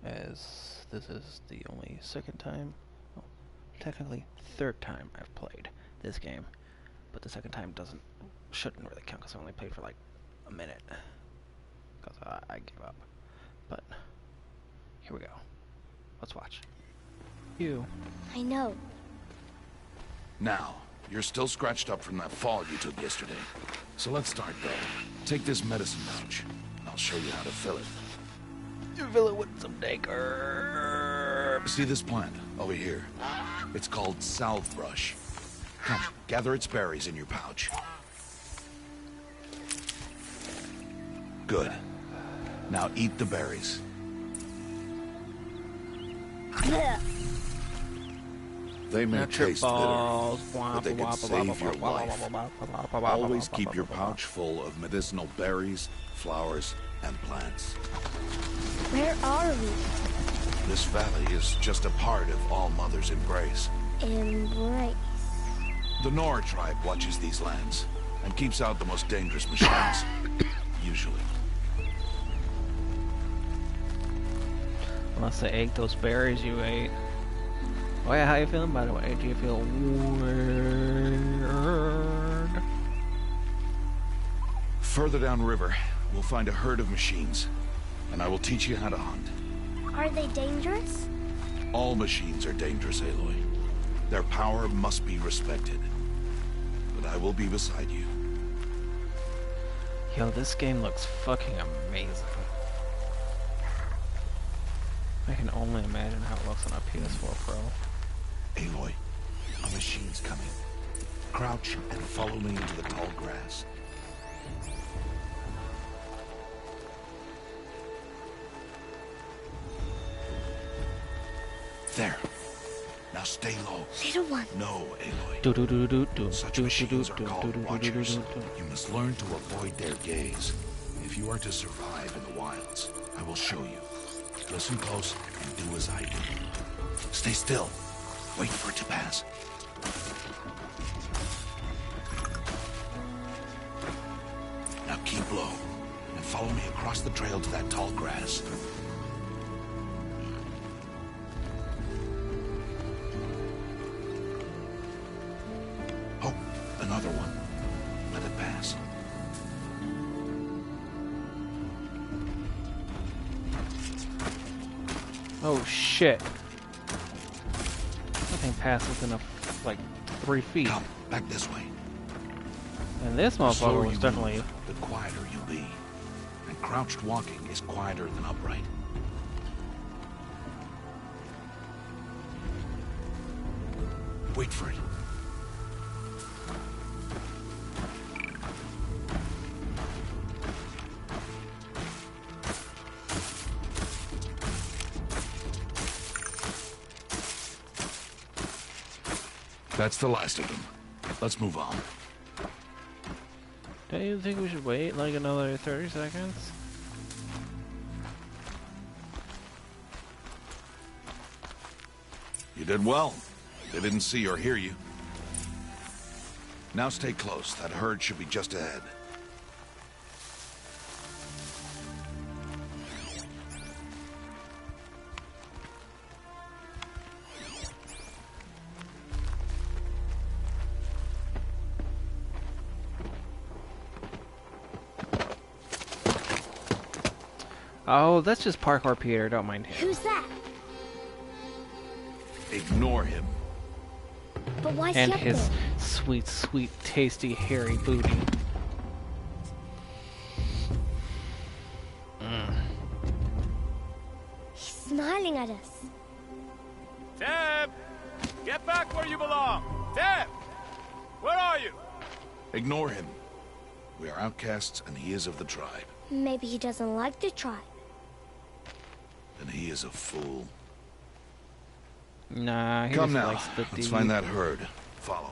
as this is the only second time, well, technically third time I've played this game, but the second time shouldn't really count because I only played for like a minute because I gave up. But here we go. Let's watch. I know. Now, you're still scratched up from that fall you took yesterday. So let's start there. Take this medicine pouch. I'll show you how to fill it. You fill it with some dank herbs. See this plant over here? It's called salvebrush. Come, gather its berries in your pouch. Good. Now eat the berries. They may taste bitter, but they can save your life. Always keep your pouch full of medicinal berries, flowers, and plants. Where are we? This valley is just a part of All Mother's embrace. Embrace. The Nora tribe watches these lands and keeps out the most dangerous machines, usually. Unless they ate those berries you ate. Oh yeah, how you feeling by the way? Do you feel weird? Further downriver, we'll find a herd of machines, and I will teach you how to hunt. Are they dangerous? All machines are dangerous, Aloy. Their power must be respected. But I will be beside you. Yo, this game looks fucking amazing. I can only imagine how it looks on a PS4 Pro. Aloy, a machine's coming. Crouch and follow me into the tall grass. There. Now stay low. Little one. No, Aloy. Do do do do do. Such machines are called watchers. You must learn to avoid their gaze. If you are to survive in the wilds, I will show you. Listen close and do as I do. Stay still. Wait for it to pass. Now keep low and follow me across the trail to that tall grass. Oh, another one. Let it pass. Oh shit. Nothing passes in like 3 feet. Come, back this way. And this motherfucker was definitely... move, the quieter you'll be. And crouched walking is quieter than upright. Wait for it. That's the last of them. Let's move on. Don't you think we should wait like another 30 seconds? You did well. They didn't see or hear you. Now stay close. That herd should be just ahead. Oh, that's just Parkour Peter, don't mind him. Who's that? Ignore him. But why is And he up his there? sweet, sweet, tasty, hairy booty. He's smiling at us. Teb! Get back where you belong! Teb! Where are you? Ignore him. We are outcasts, and he is of the tribe. Maybe he doesn't like the tribe. Then he is a fool. Nah, he Come just now. likes the Let's find that herd. Follow.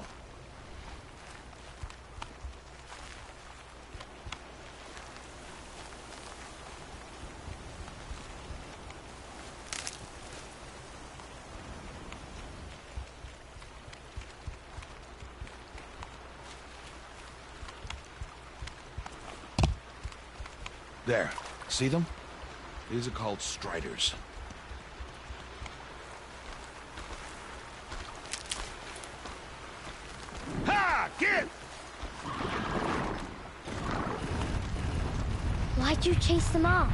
There. See them? These are called striders. Ha! Get! Why'd you chase them off?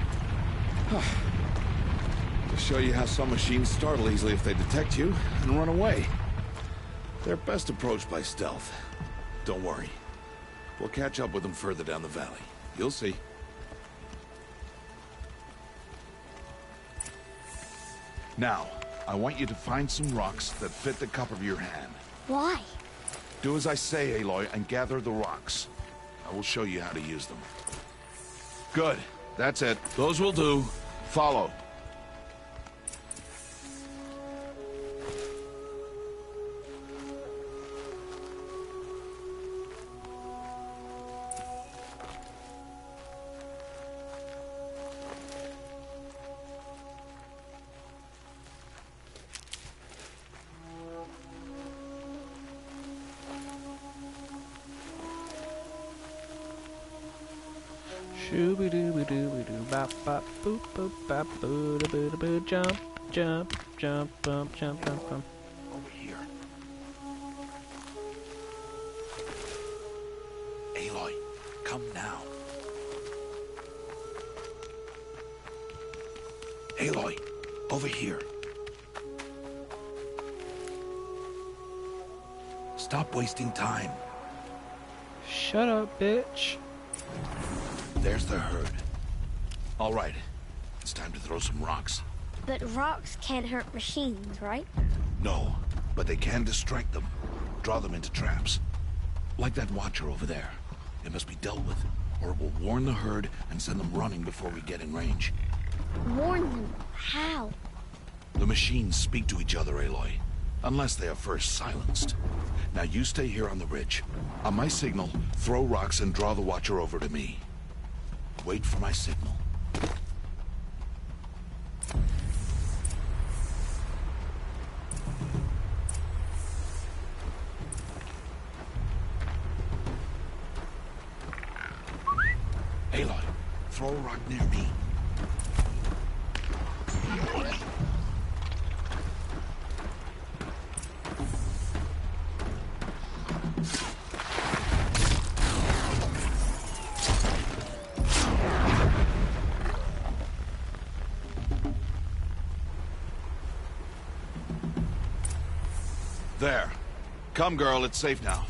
To show you how some machines startle easily if they detect you and run away. They're best approached by stealth. Don't worry. We'll catch up with them further down the valley. You'll see. Now, I want you to find some rocks that fit the cup of your hand. Why? Do as I say, Aloy, and gather the rocks. I will show you how to use them. Good. That's it. Those will do. Follow. Shooby dooby dooby doo bop bop boop boop bop boo da boo da boo jump jump jump bump jump jump bump. Over here. Aloy, come now. Aloy, over here. Stop wasting time. Shut up, bitch. There's the herd. All right, it's time to throw some rocks. But rocks can't hurt machines, right? No, but they can distract them. Draw them into traps. Like that watcher over there. It must be dealt with, or it will warn the herd and send them running before we get in range. Warn them. How? The machines speak to each other, Aloy. Unless they are first silenced. Now you stay here on the ridge. On my signal, throw rocks and draw the watcher over to me. Wait for my signal. Aloy, throw a rock near me. There. Come, girl, it's safe now.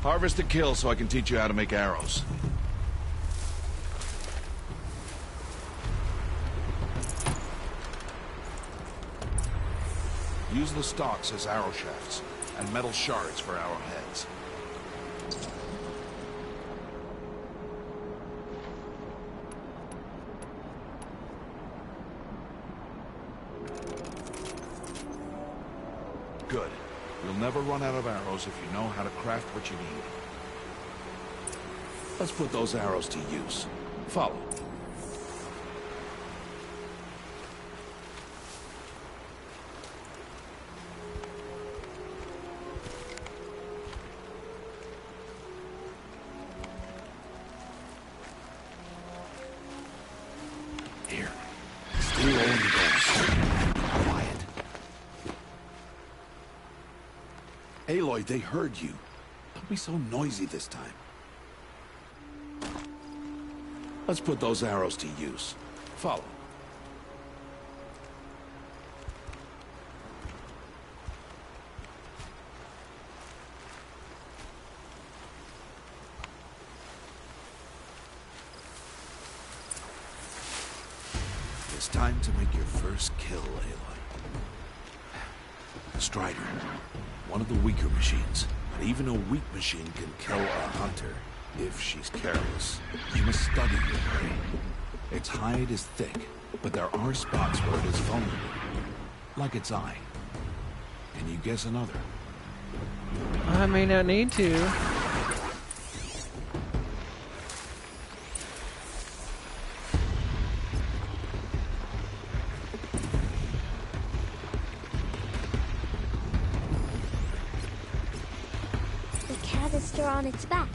Harvest a kill so I can teach you how to make arrows. Use the stalks as arrow shafts, and metal shards for arrowheads. Good. You'll never run out of arrows if you know how to craft what you need. Let's put those arrows to use. Follow. Here. Stay low in the grass. Quiet. Aloy, they heard you. Don't be so noisy this time. Let's put those arrows to use. Follow. It's time to make your first kill, Aloy. Strider. One of the weaker machines. But even a weak machine can kill a hunter. If she's careless, you must study your prey. Its hide is thick, but there are spots where it is vulnerable. Like its eye. Can you guess another? I may not need to. The canister on its back.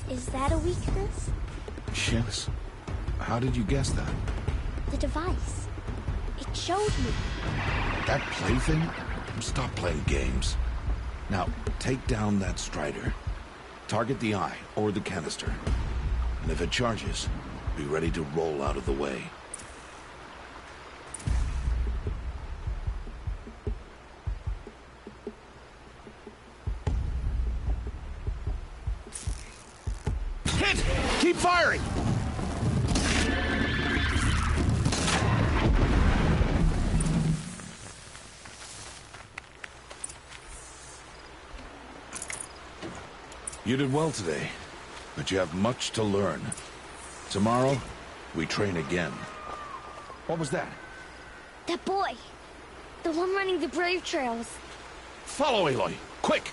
Is that a weakness? Yes. How did you guess that? The device. It showed me. That plaything? Stop playing games. Now, take down that Strider. Target the eye, or the canister. And if it charges, be ready to roll out of the way. Hit! Keep firing! You did well today, but you have much to learn. Tomorrow, we train again. What was that? That boy. The one running the brave trails. Follow Aloy, quick!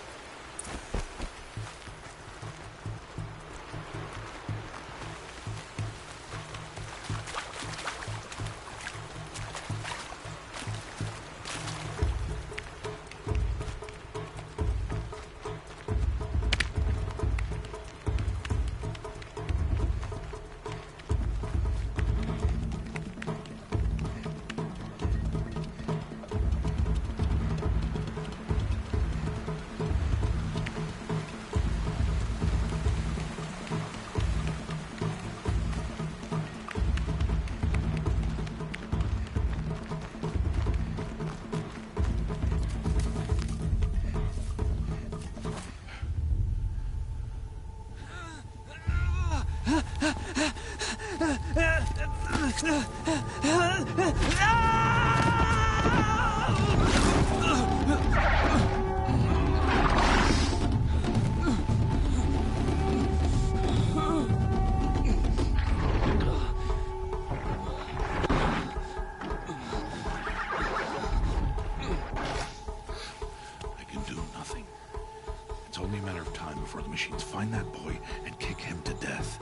It's only a matter of time before the machines find that boy and kick him to death.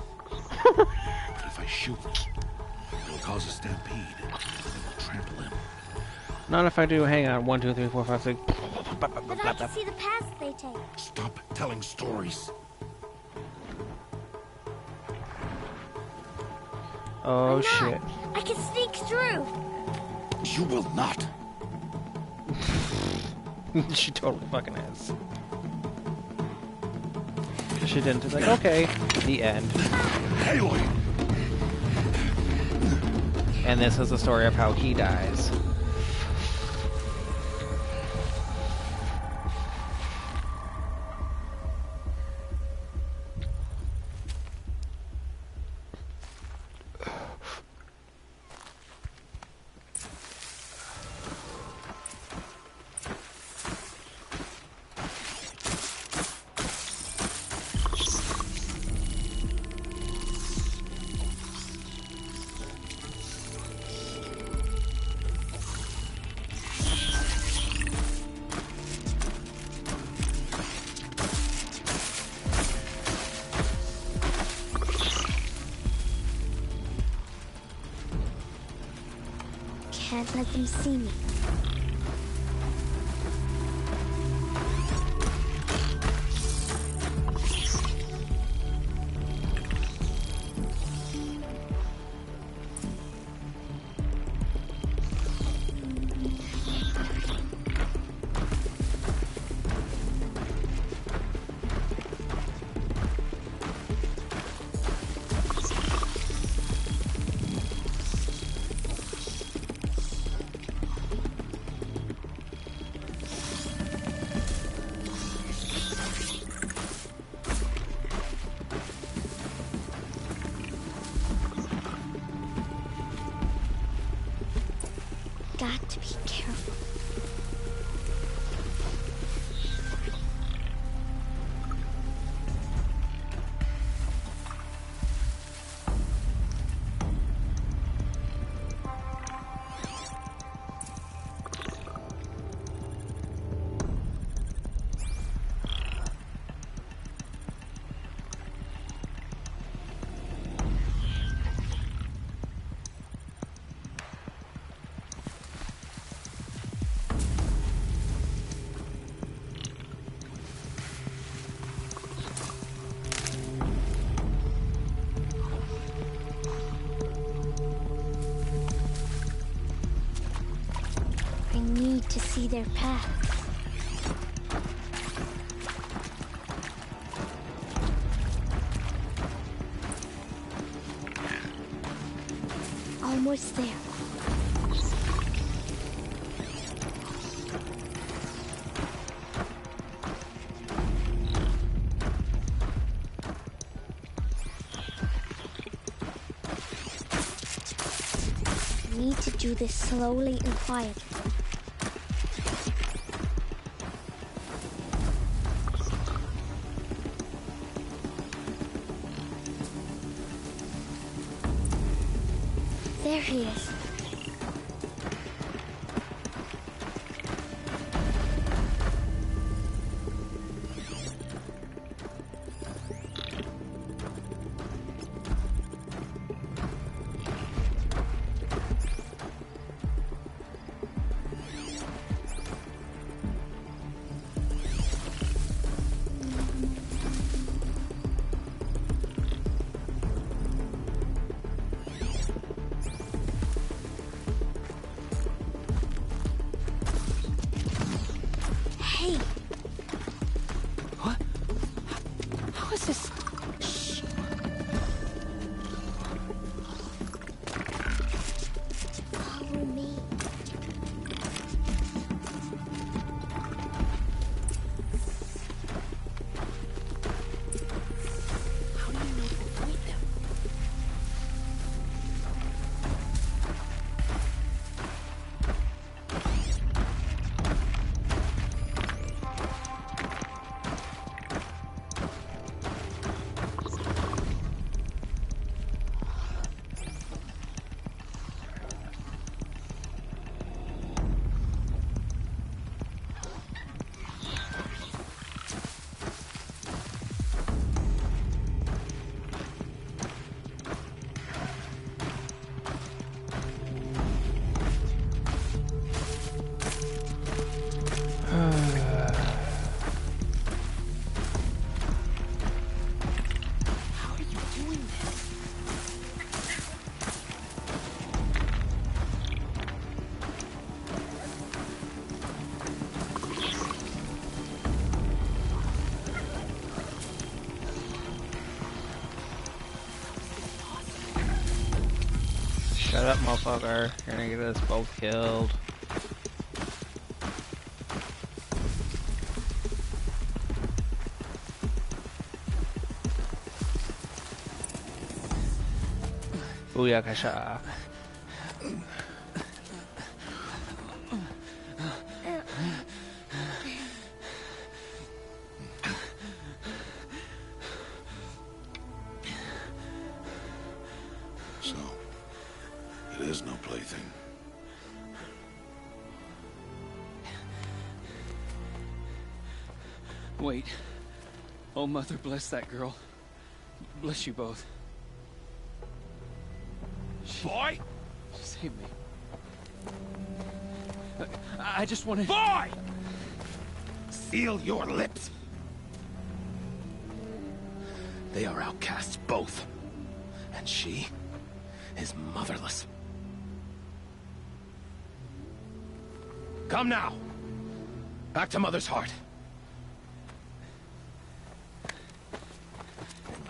But if I shoot him, it'll cause a stampede, and they will trample him. Not if I do. Hang on. 1, 2, 3, 4, 5, 6. But I can see the paths they take. Stop telling stories. Oh I'm shit. not. I can sneak through. You will not. She totally fucking is. She didn't. It's like, okay, the end. Aloy! And this is the story of how he dies. Can't let them see me. Got to be careful. familiar paths. Almost there. Need to do this slowly and quietly. There he is. Hey! What? How is this? Shh. Follow me. How do you know to avoid them? How are you doing this? Shut up, motherfucker. You're gonna get us both killed. Booyakasha. So, it is no plaything. Wait. Oh, Mother, bless that girl. Bless you both. Boy! Save me. I just wanted... Boy! Seal your lips. They are outcasts, both. And she is motherless. Come now. Back to Mother's heart.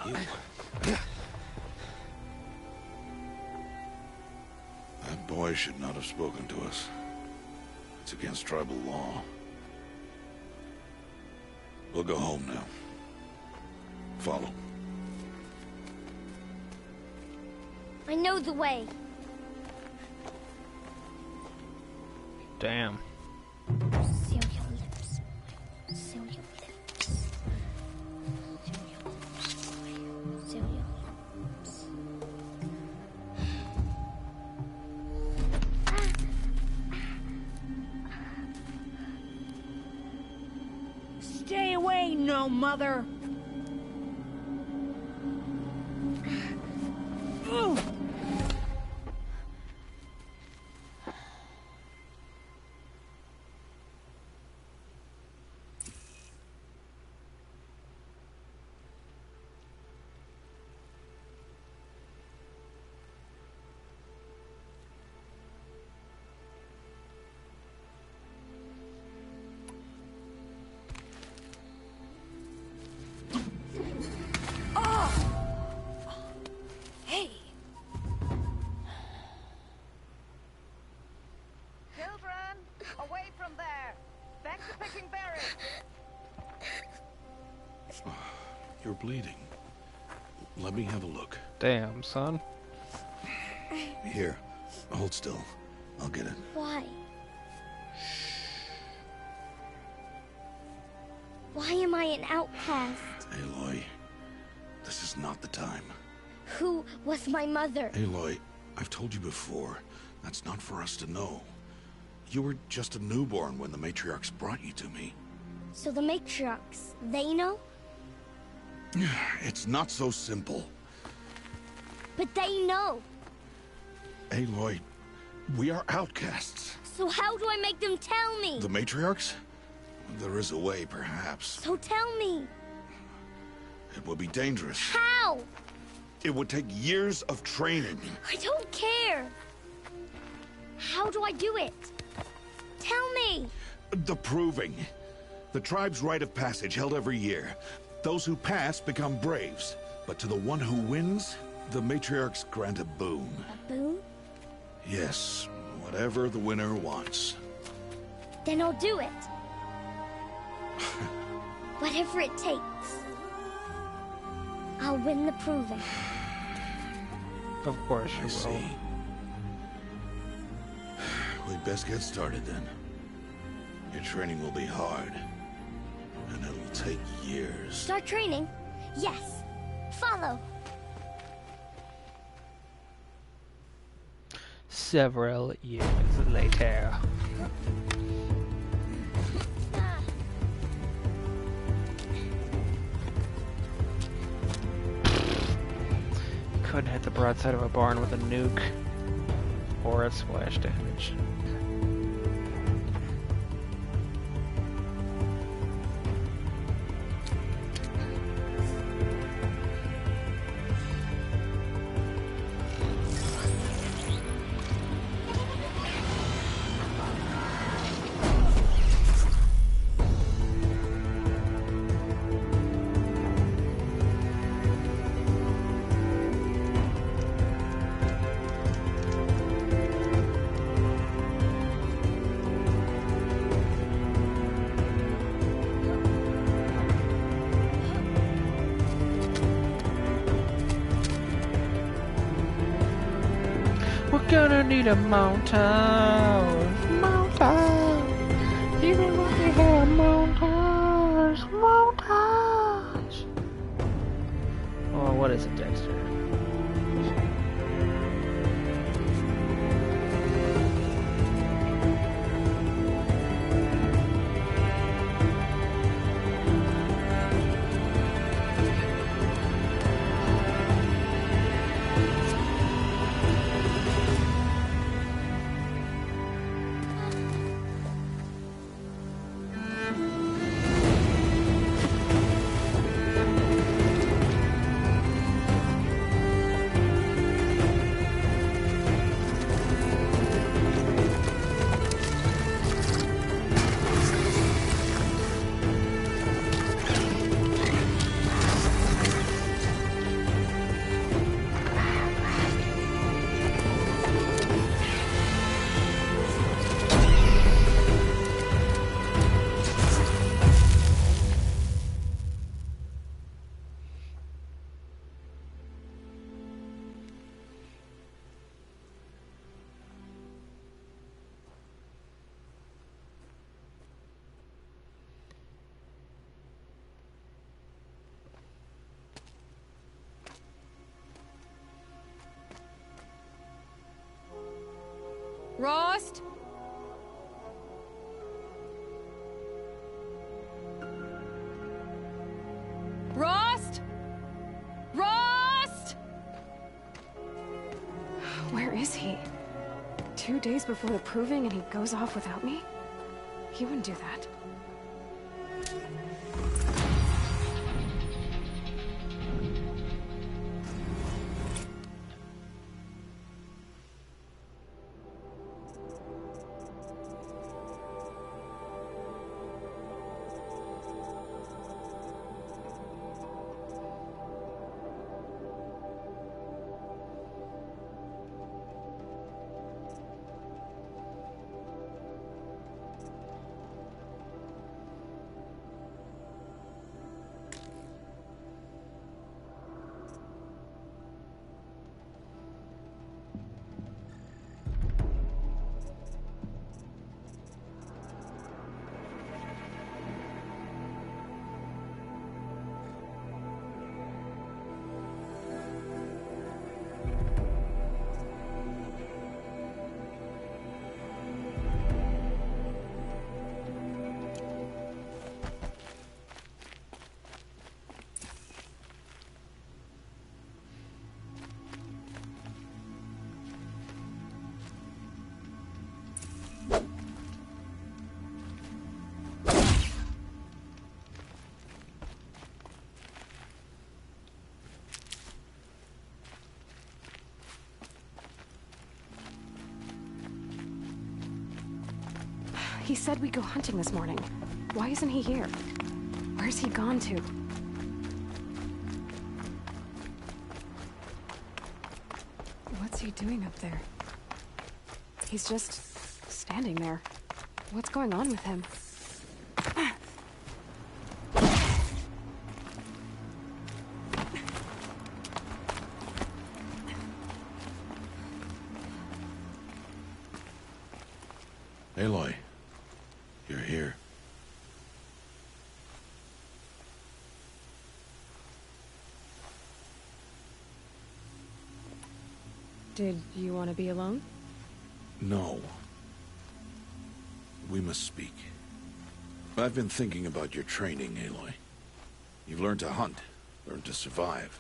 And you... That boy should not have spoken to us. It's against tribal law. We'll go home now. Follow. I know the way. Damn. Seal your lips. Seal your lips. Seal your lips. Seal your lips. Stay away, no mother. Ooh. bleeding. Let me have a look. Damn, son. Here, hold still. I'll get it. Why? Why am I an outcast? Aloy, this is not the time. Who was my mother? Aloy, I've told you before, that's not for us to know. You were just a newborn when the matriarchs brought you to me. So the matriarchs, they know? It's not so simple. But they know. Aloy, we are outcasts. So how do I make them tell me? The matriarchs? There is a way, perhaps. So tell me. It would be dangerous. How? It would take years of training. I don't care. How do I do it? Tell me. The proving. The tribe's rite of passage held every year. Those who pass become braves. But to the one who wins, the matriarchs grant a boon. A boon? Yes, whatever the winner wants. Then I'll do it. Whatever it takes. I'll win the proving. Of course you I will. see. We'd best get started then. Your training will be hard. And it'll take years. Start training? Yes. Follow. Several years later. Couldn't hit the broadside of a barn with a nuke or a splash damage. We're gonna need a montage. Montage. Even when we have montage. Montage. Oh, what is it, Dexter? Rost? Rost? Rost? Where is he? 2 days before the proving and he goes off without me? He wouldn't do that. He said we'd go hunting this morning. Why isn't he here? Where's he gone to? What's he doing up there? He's just standing there. What's going on with him? Aloy, you're here. Did you want to be alone? No. We must speak. I've been thinking about your training, Aloy. You've learned to hunt, learned to survive.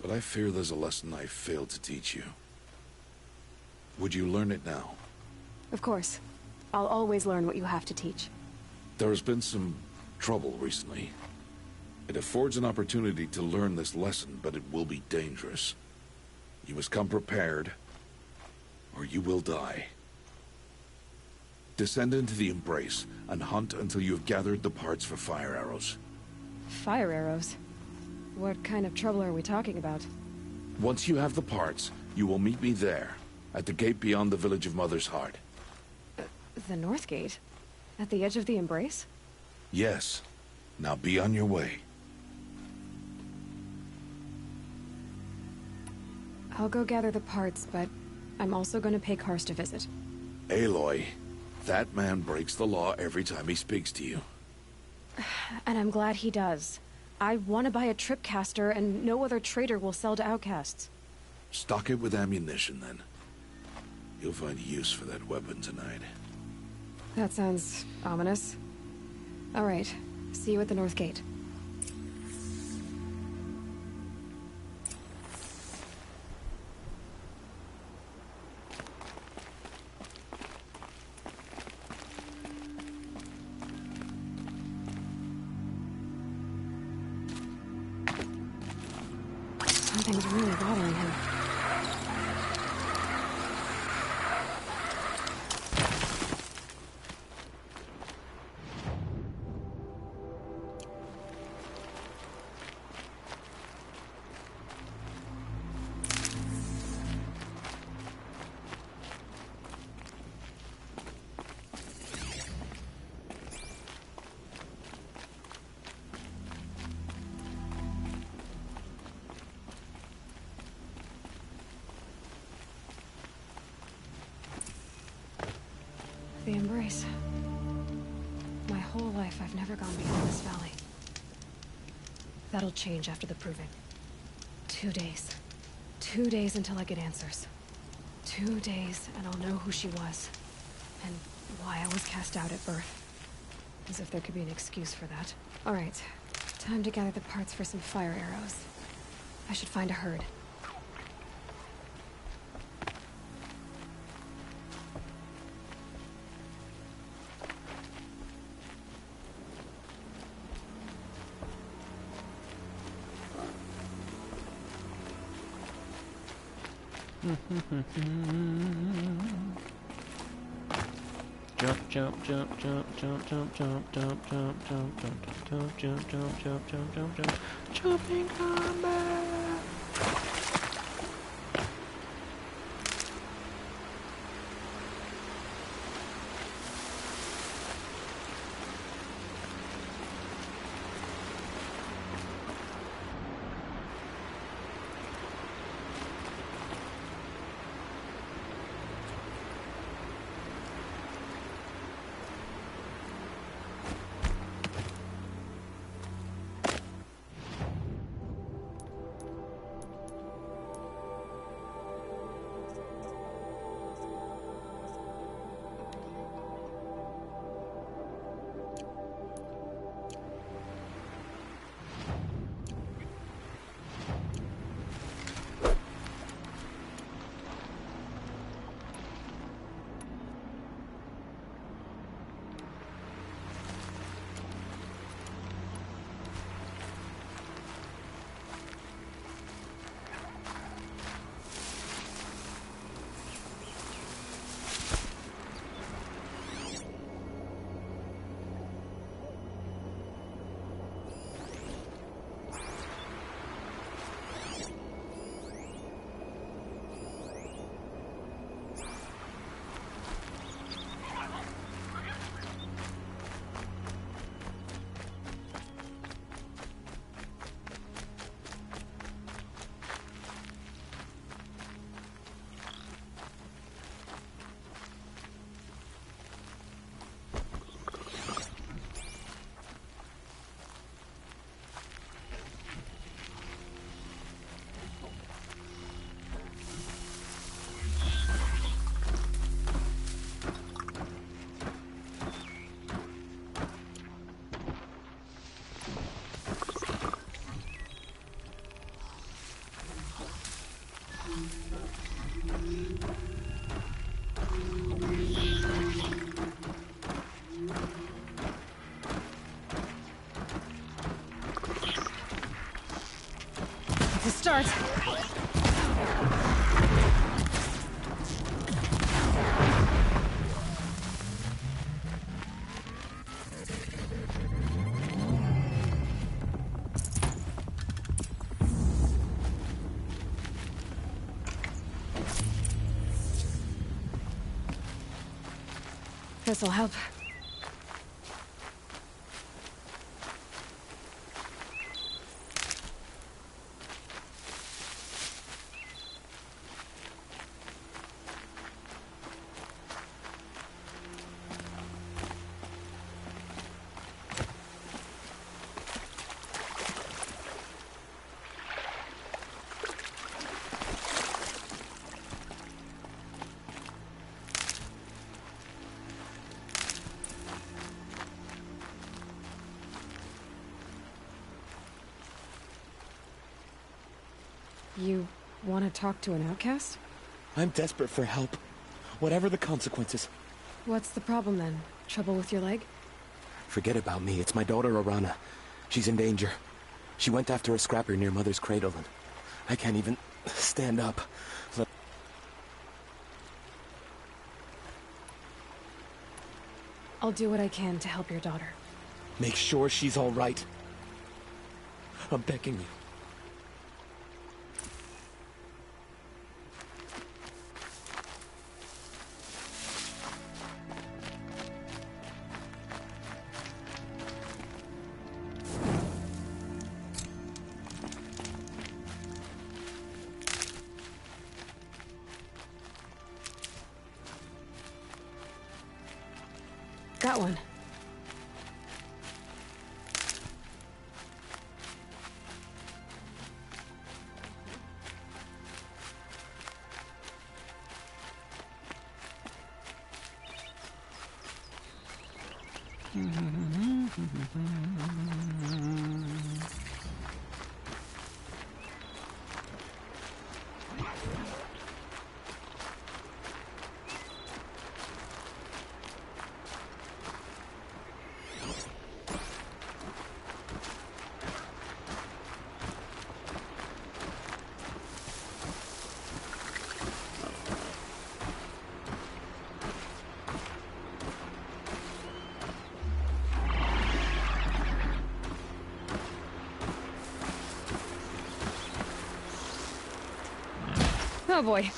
But I fear there's a lesson I failed to teach you. Would you learn it now? Of course. I'll always learn what you have to teach. There has been some trouble recently. It affords an opportunity to learn this lesson, but it will be dangerous. You must come prepared, or you will die. Descend into the Embrace, and hunt until you have gathered the parts for fire arrows. Fire arrows? What kind of trouble are we talking about? Once you have the parts, you will meet me there, at the gate beyond the village of Mother's Heart. The North Gate? At the edge of the Embrace? Yes. Now be on your way. I'll go gather the parts, but I'm also going to pay Karst a visit. Aloy, that man breaks the law every time he speaks to you. And I'm glad he does. I want to buy a tripcaster, and no other trader will sell to outcasts. Stock it with ammunition, then. You'll find use for that weapon tonight. That sounds ominous. All right. See you at the North Gate. Something's really bothering him. The Embrace. My whole life, I've never gone beyond this valley. That'll change after the proving. 2 days. 2 days until I get answers. 2 days, and I'll know who she was. And why I was cast out at birth. As if there could be an excuse for that. Alright. Time to gather the parts for some fire arrows. I should find a herd. Jump, jump, jump, jump, jump, jump, jump, jump, jump, jump, jump, jump, jump, jump, jump, jump, jump, jump, jumping combat. start. This'll help. You want to talk to an outcast? I'm desperate for help. Whatever the consequences. What's the problem then? Trouble with your leg? Forget about me. It's my daughter, Arana. She's in danger. She went after a scrapper near Mother's cradle, and I can't even stand up. I'll do what I can to help your daughter. Make sure she's all right. I'm begging you. Got one. Oh boy.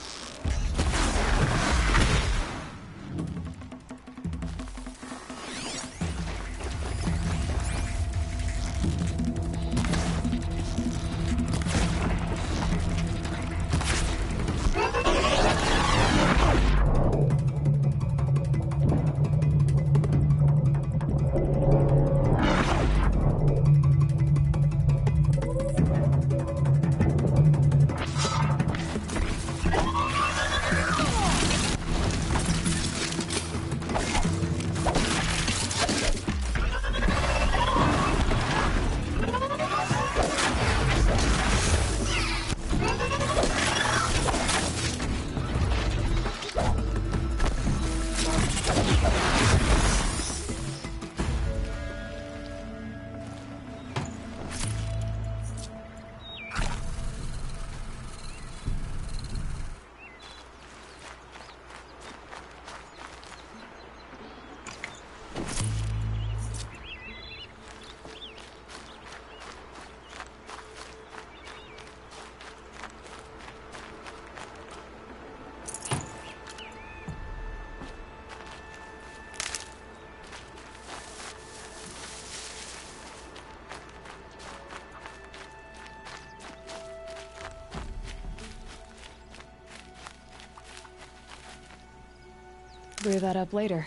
Brew that up later.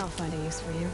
I'll find a use for you.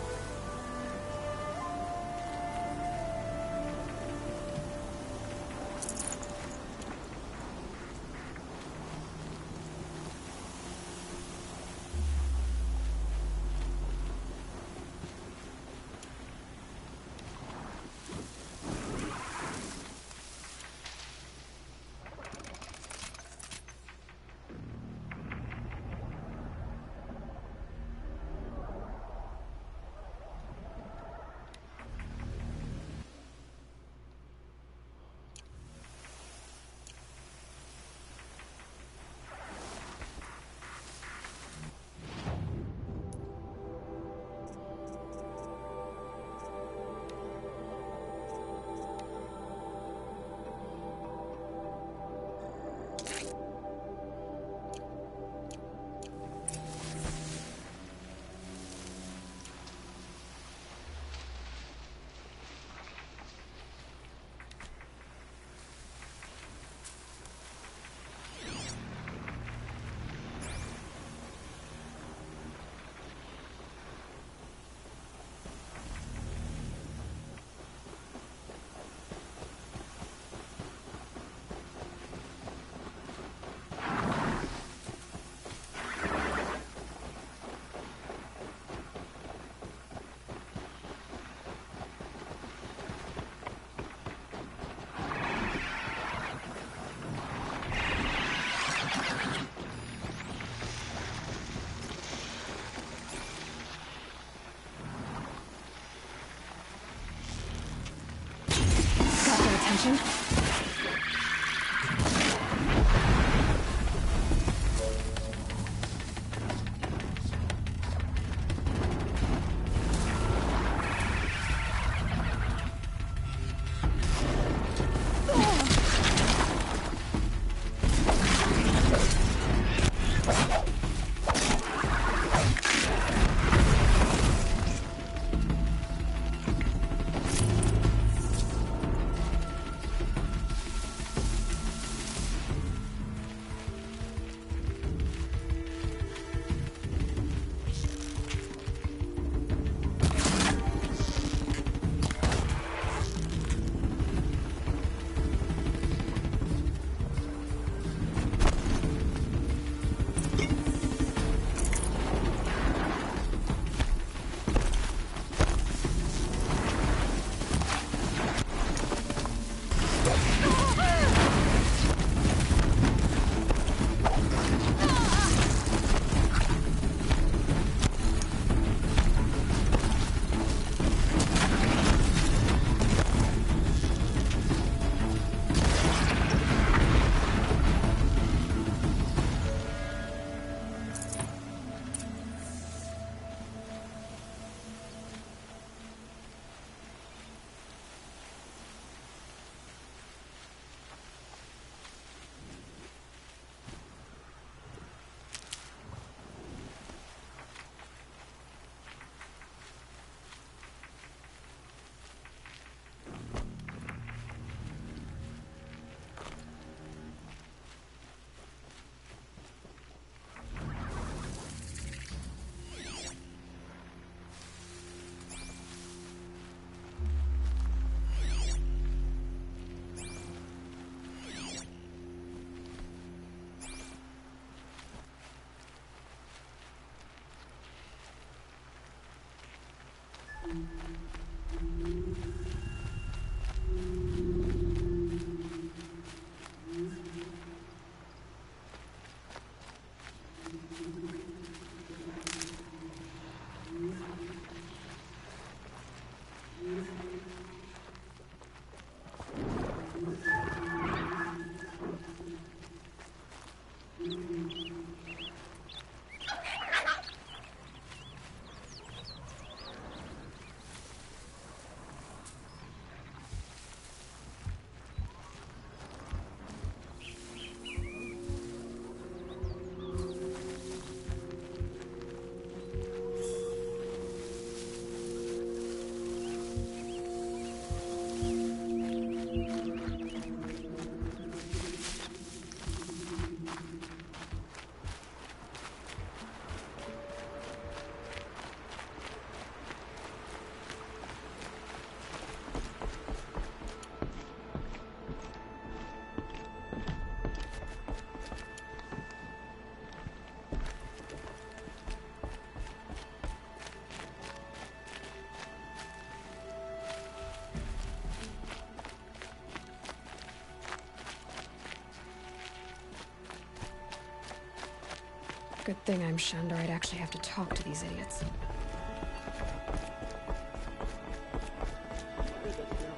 Good thing I'm shunned or I'd actually have to talk to these idiots. There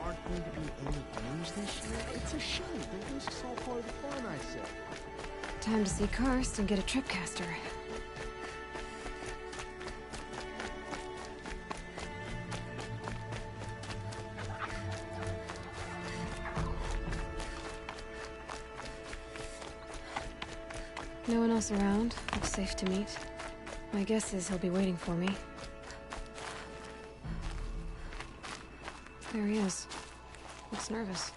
aren't going to be any games this year? It's a shame. This is all part of the fun, I say. Time to see Karst and get a tripcaster. No one else around. Looks safe to meet. My guess is he'll be waiting for me. There he is. Looks nervous.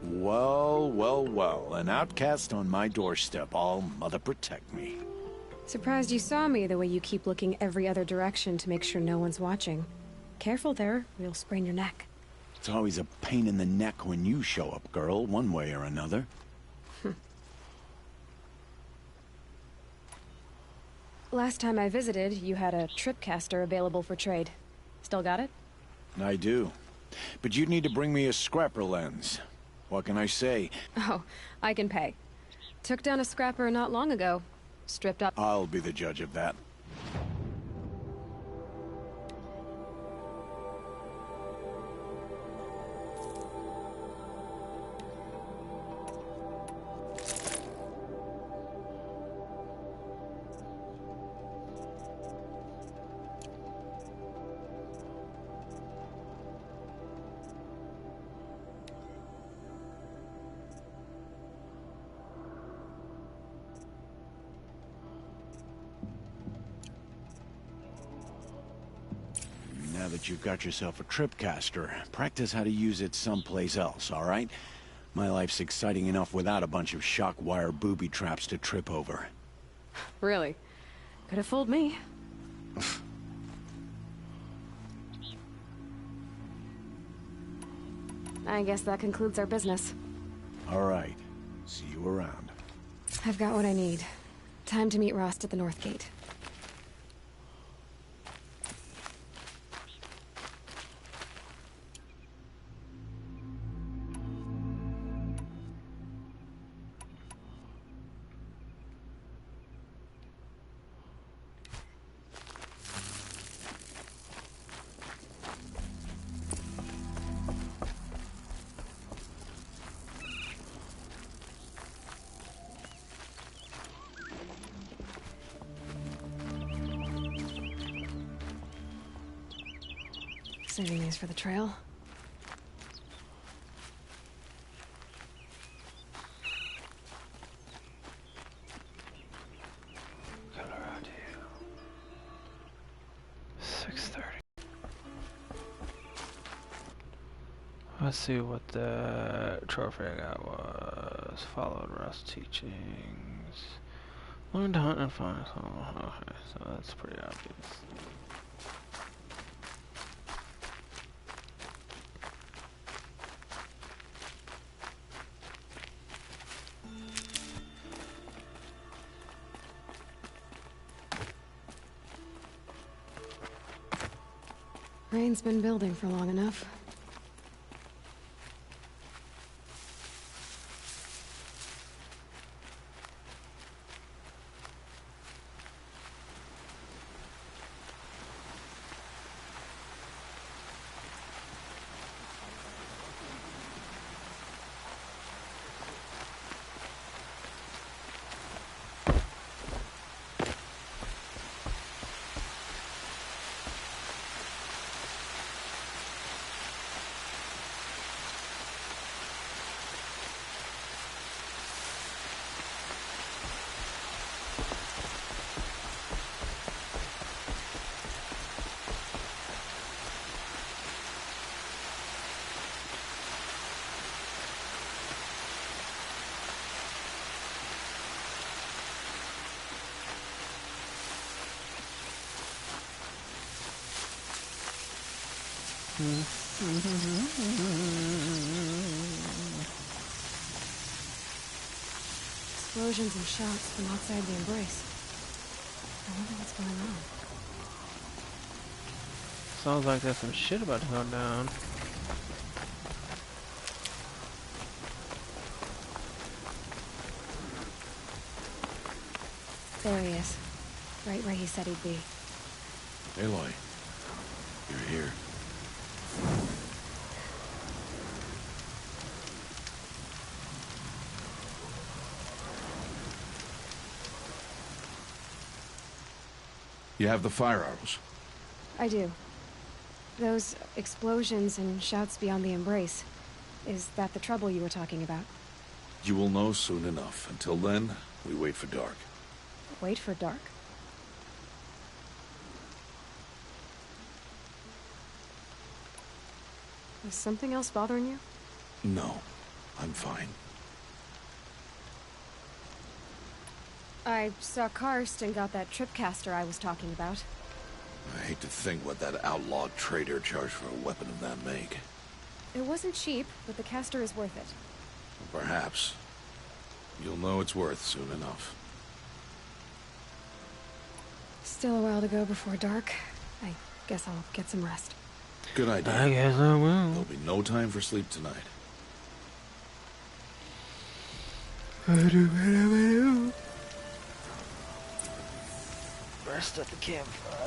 Well, well, well. An outcast on my doorstep. All mother protect me. Surprised you saw me the way you keep looking every other direction to make sure no one's watching. Careful there, or you'll sprain your neck. It's always a pain in the neck when you show up, girl, one way or another. Last time I visited, you had a tripcaster available for trade. Still got it? I do. But you'd need to bring me a scrapper lens. What can I say? Oh, I can pay. Took down a scrapper not long ago. Stripped up. I'll be the judge of that. Now that you've got yourself a tripcaster, practice how to use it someplace else, all right? My life's exciting enough without a bunch of shock wire booby traps to trip over. Really? Could have fooled me. I guess that concludes our business. All right. See you around. I've got what I need. Time to meet Rost at the North Gate. Saving these for the trail. Colorado. 6:30. Let's see what the trophy I got was. Followed Rust's teachings. Learned to hunt and find. Oh, okay, so that's pretty obvious. Rain's been building for long enough. Explosions and shouts from outside the Embrace. I wonder what's going on. Sounds like there's some shit about to go down. There he is. Right where he said he'd be. Aloy, you're here. You have the fire arrows. I do. Those explosions and shouts beyond the Embrace. Is that the trouble you were talking about? You will know soon enough. Until then, we wait for dark. Wait for dark? Is something else bothering you? No, I'm fine. I saw Karst and got that tripcaster I was talking about. I hate to think what that outlawed trader charged for a weapon of that make. It wasn't cheap, but the caster is worth it. Perhaps. You'll know it's worth soon enough. Still a while to go before dark. I guess I'll get some rest. Good idea. I guess I will. There'll be no time for sleep tonight. Rest at the campfire.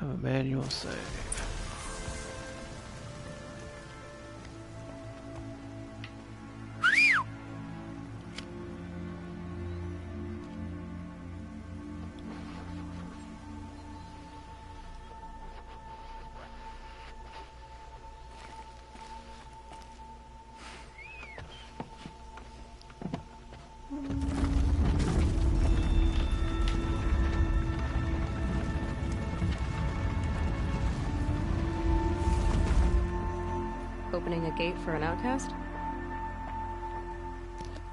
Have a manual save. Opening a gate for an outcast?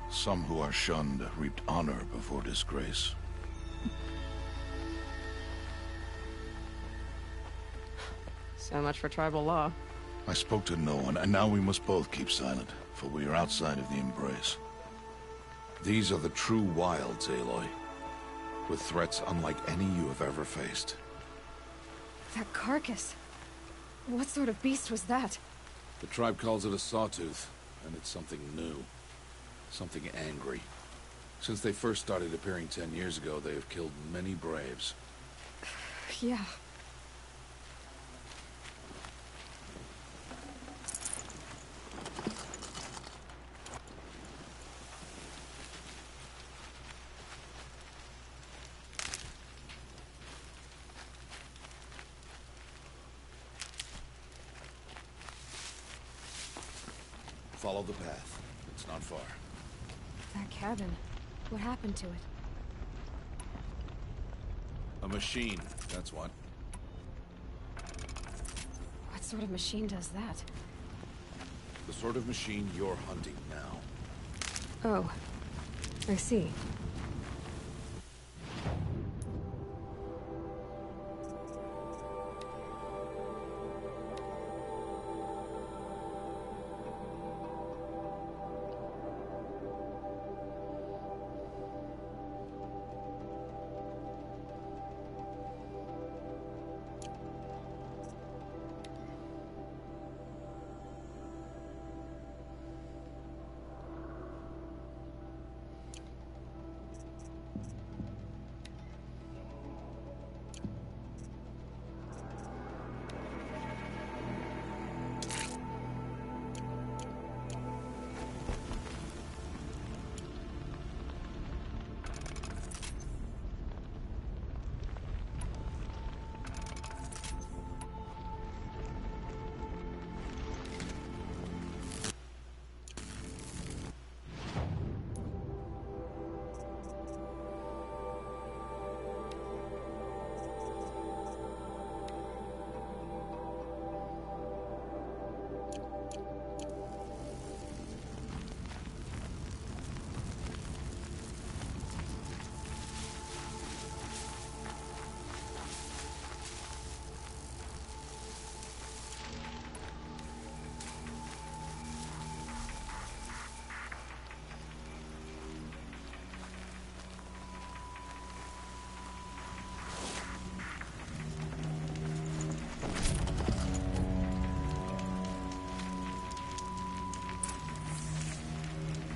Some who are shunned reaped honor before disgrace. So much for tribal law. I spoke to no one, and now we must both keep silent, for we are outside of the Embrace. These are the true wilds, Aloy, with threats unlike any you have ever faced. That carcass. What sort of beast was that? The tribe calls it a sawtooth, and it's something new. Something angry. Since they first started appearing 10 years ago, they have killed many braves. Yeah. Follow the path. It's not far. That cabin. What happened to it? A machine, that's what. What sort of machine does that? The sort of machine you're hunting now. Oh. I see.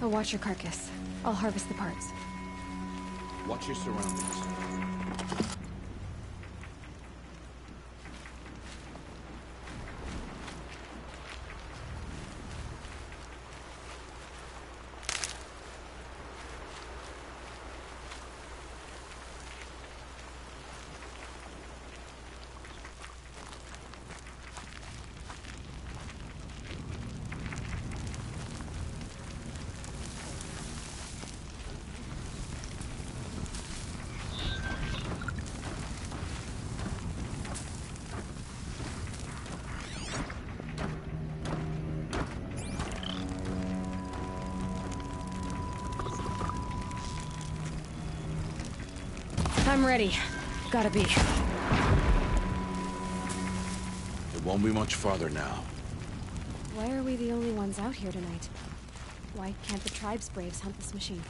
I'll watch your carcass. I'll harvest the parts. Watch your surroundings. I'm ready. Gotta be. It won't be much farther now. Why are we the only ones out here tonight? Why can't the tribe's braves hunt this machine?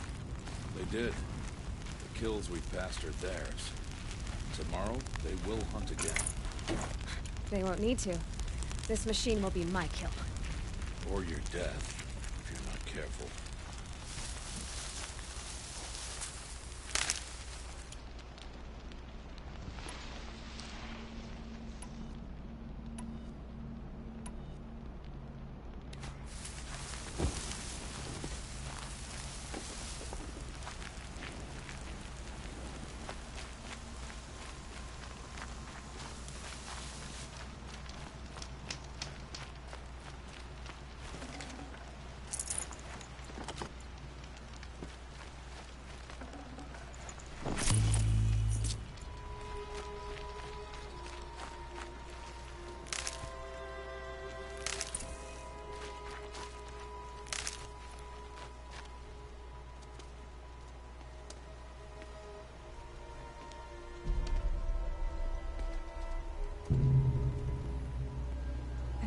They did. The kills we passed are theirs. Tomorrow, they will hunt again. They won't need to. This machine will be my kill. Or your death, if you're not careful.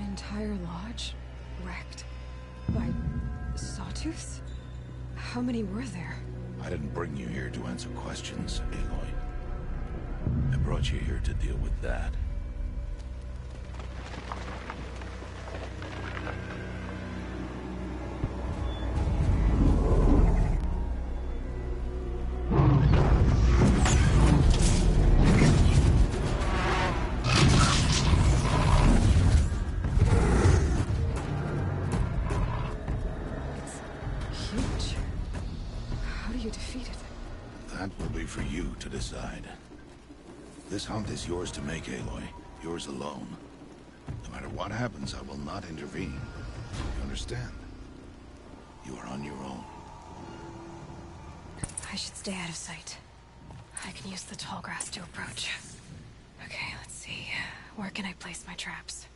Entire lodge wrecked by sawtooths? How many were there? I didn't bring you here to answer questions, Aloy. I brought you here to deal with that. To decide. This hunt is yours to make, Aloy. Yours alone. No matter what happens, I will not intervene. You understand? You are on your own. I should stay out of sight. I can use the tall grass to approach. Okay, let's see. Where can I place my traps?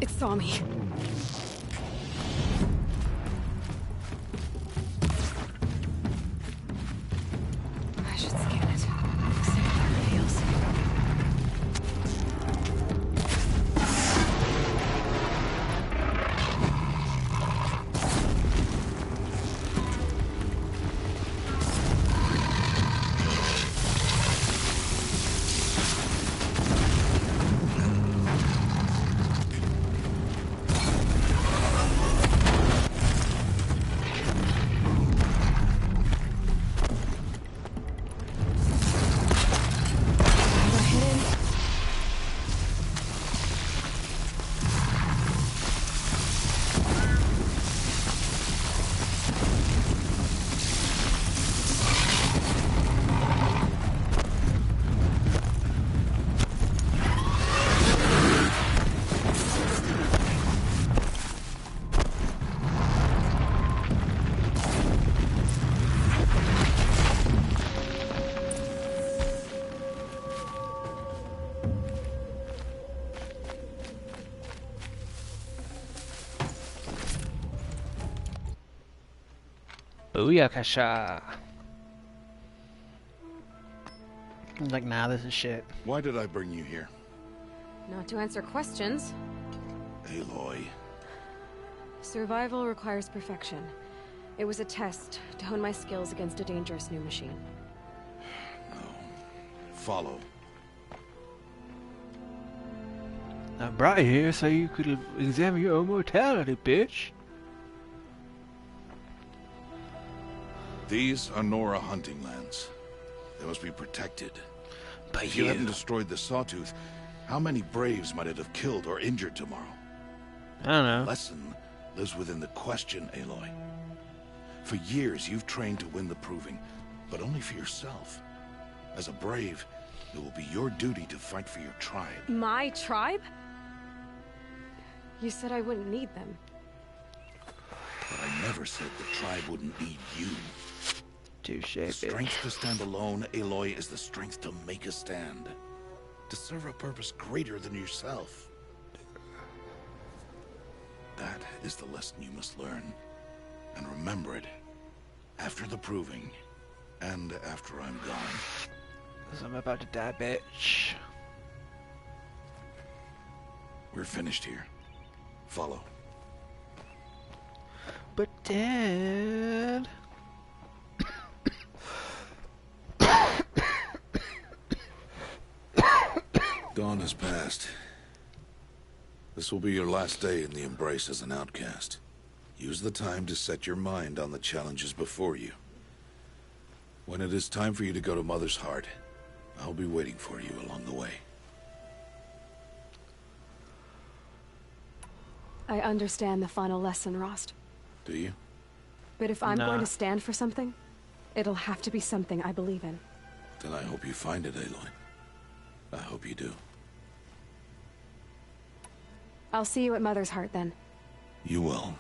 It saw me. I should scan it. See how it feels. Booyakasha. Like, nah, this is shit. Why did I bring you here? Not to answer questions. Aloy. Survival requires perfection. It was a test to hone my skills against a dangerous new machine. No. Follow. I brought you here so you could examine your own mortality, bitch. These are Nora hunting lands. They must be protected. But if you hadn't destroyed the Sawtooth, how many Braves might it have killed or injured tomorrow? I don't know. Lesson lives within the question, Aloy. For years, you've trained to win the Proving, but only for yourself. As a Brave, it will be your duty to fight for your tribe. My tribe? You said I wouldn't need them. But I never said the tribe wouldn't need you. Touche, The bitch. strength to stand alone, Aloy, is the strength to make a stand. To serve a purpose greater than yourself. That is the lesson you must learn. And remember it. After the Proving. And after I'm gone. 'Cause I'm about to die, bitch. We're finished here. Follow. But Dad... Dawn has passed. This will be your last day in the Embrace as an outcast. Use the time to set your mind on the challenges before you. When it is time for you to go to Mother's Heart, I'll be waiting for you along the way. I understand the final lesson, Rost. Do you? But if I'm Nah. going to stand for something, it'll have to be something I believe in. Then I hope you find it, Aloy. I hope you do. I'll see you at Mother's Heart then. You will.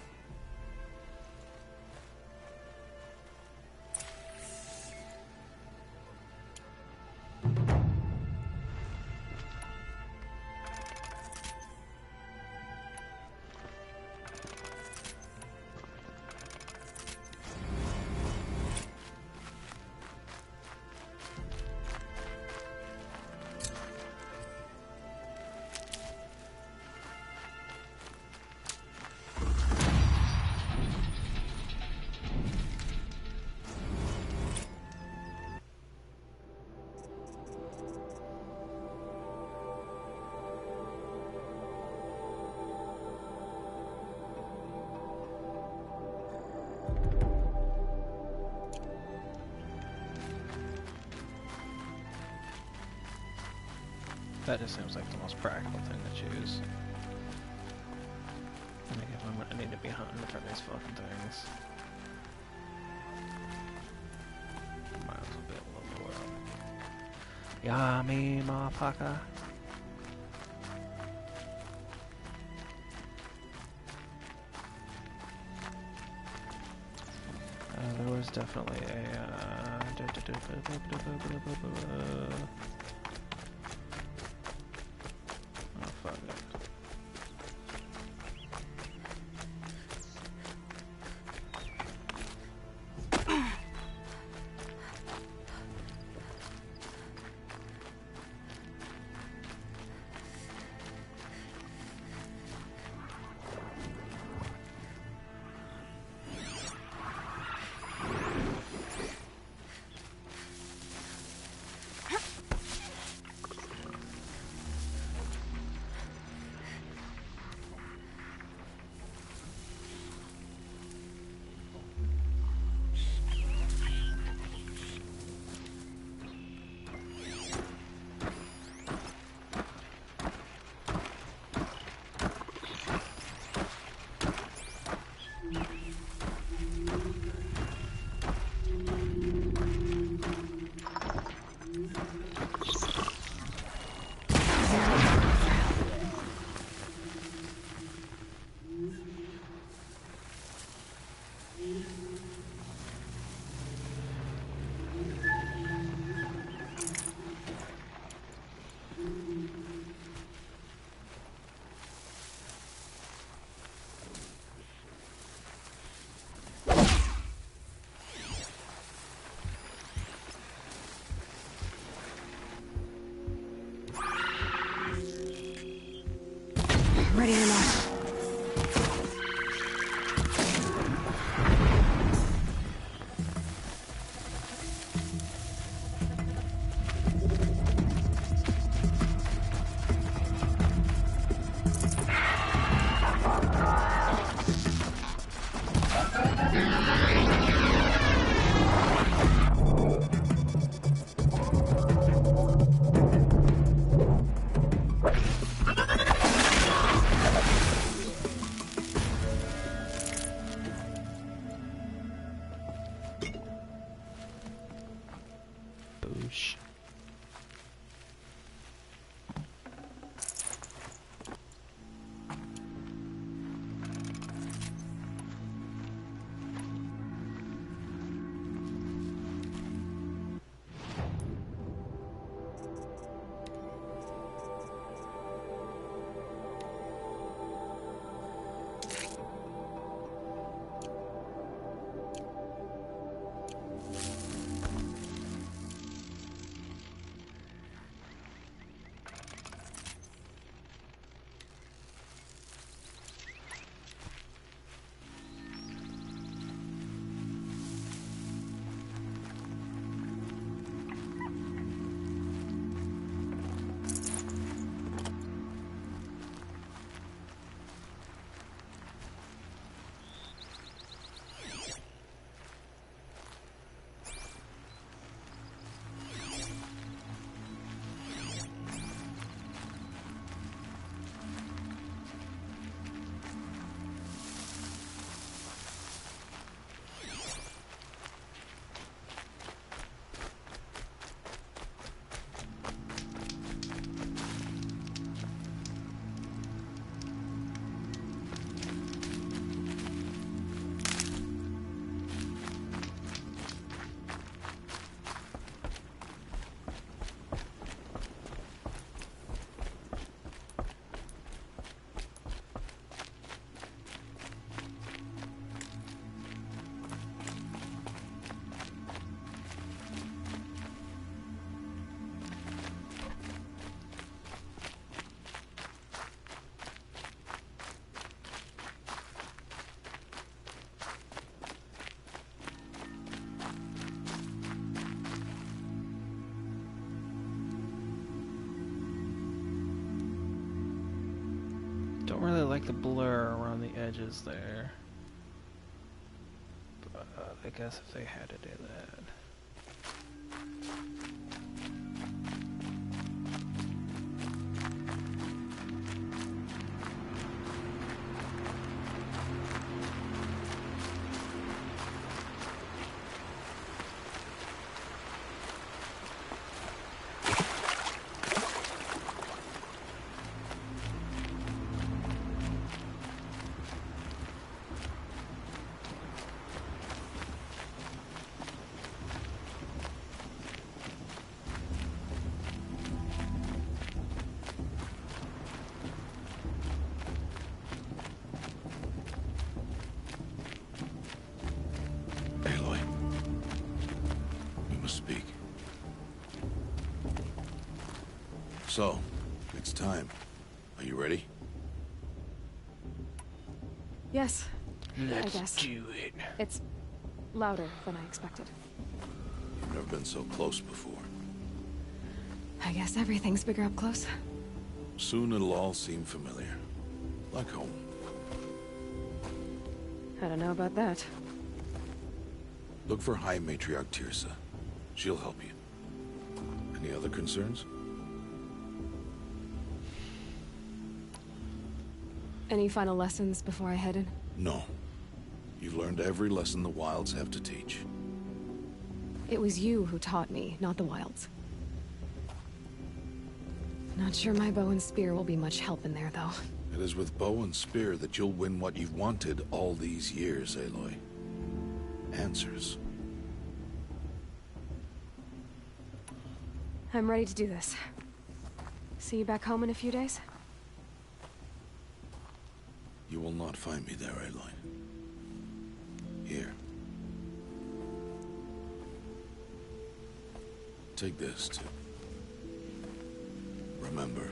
That just seems like the most practical thing to choose. I think if I need to be hunting for these fucking things. Might as well be able to lower up. Yummy, motherfucker. was definitely a... oh, fuck it. Ready or not. Boosh. Don't really like the blur around the edges there. But I guess if they had to do that. So, it's time. Are you ready? Yes, Let's I guess. do it. It's louder than I expected. You've never been so close before. I guess everything's bigger up close. Soon it'll all seem familiar. Like home. I don't know about that. Look for High Matriarch Tirsa. She'll help you. Any other concerns? Any final lessons before I head in? No. You've learned every lesson the Wilds have to teach. It was you who taught me, not the Wilds. Not sure my bow and spear will be much help in there, though. It is with bow and spear that you'll win what you've wanted all these years, Aloy. Answers. I'm ready to do this. See you back home in a few days? You will not find me there, Aloy. Here. Take this, too. Remember.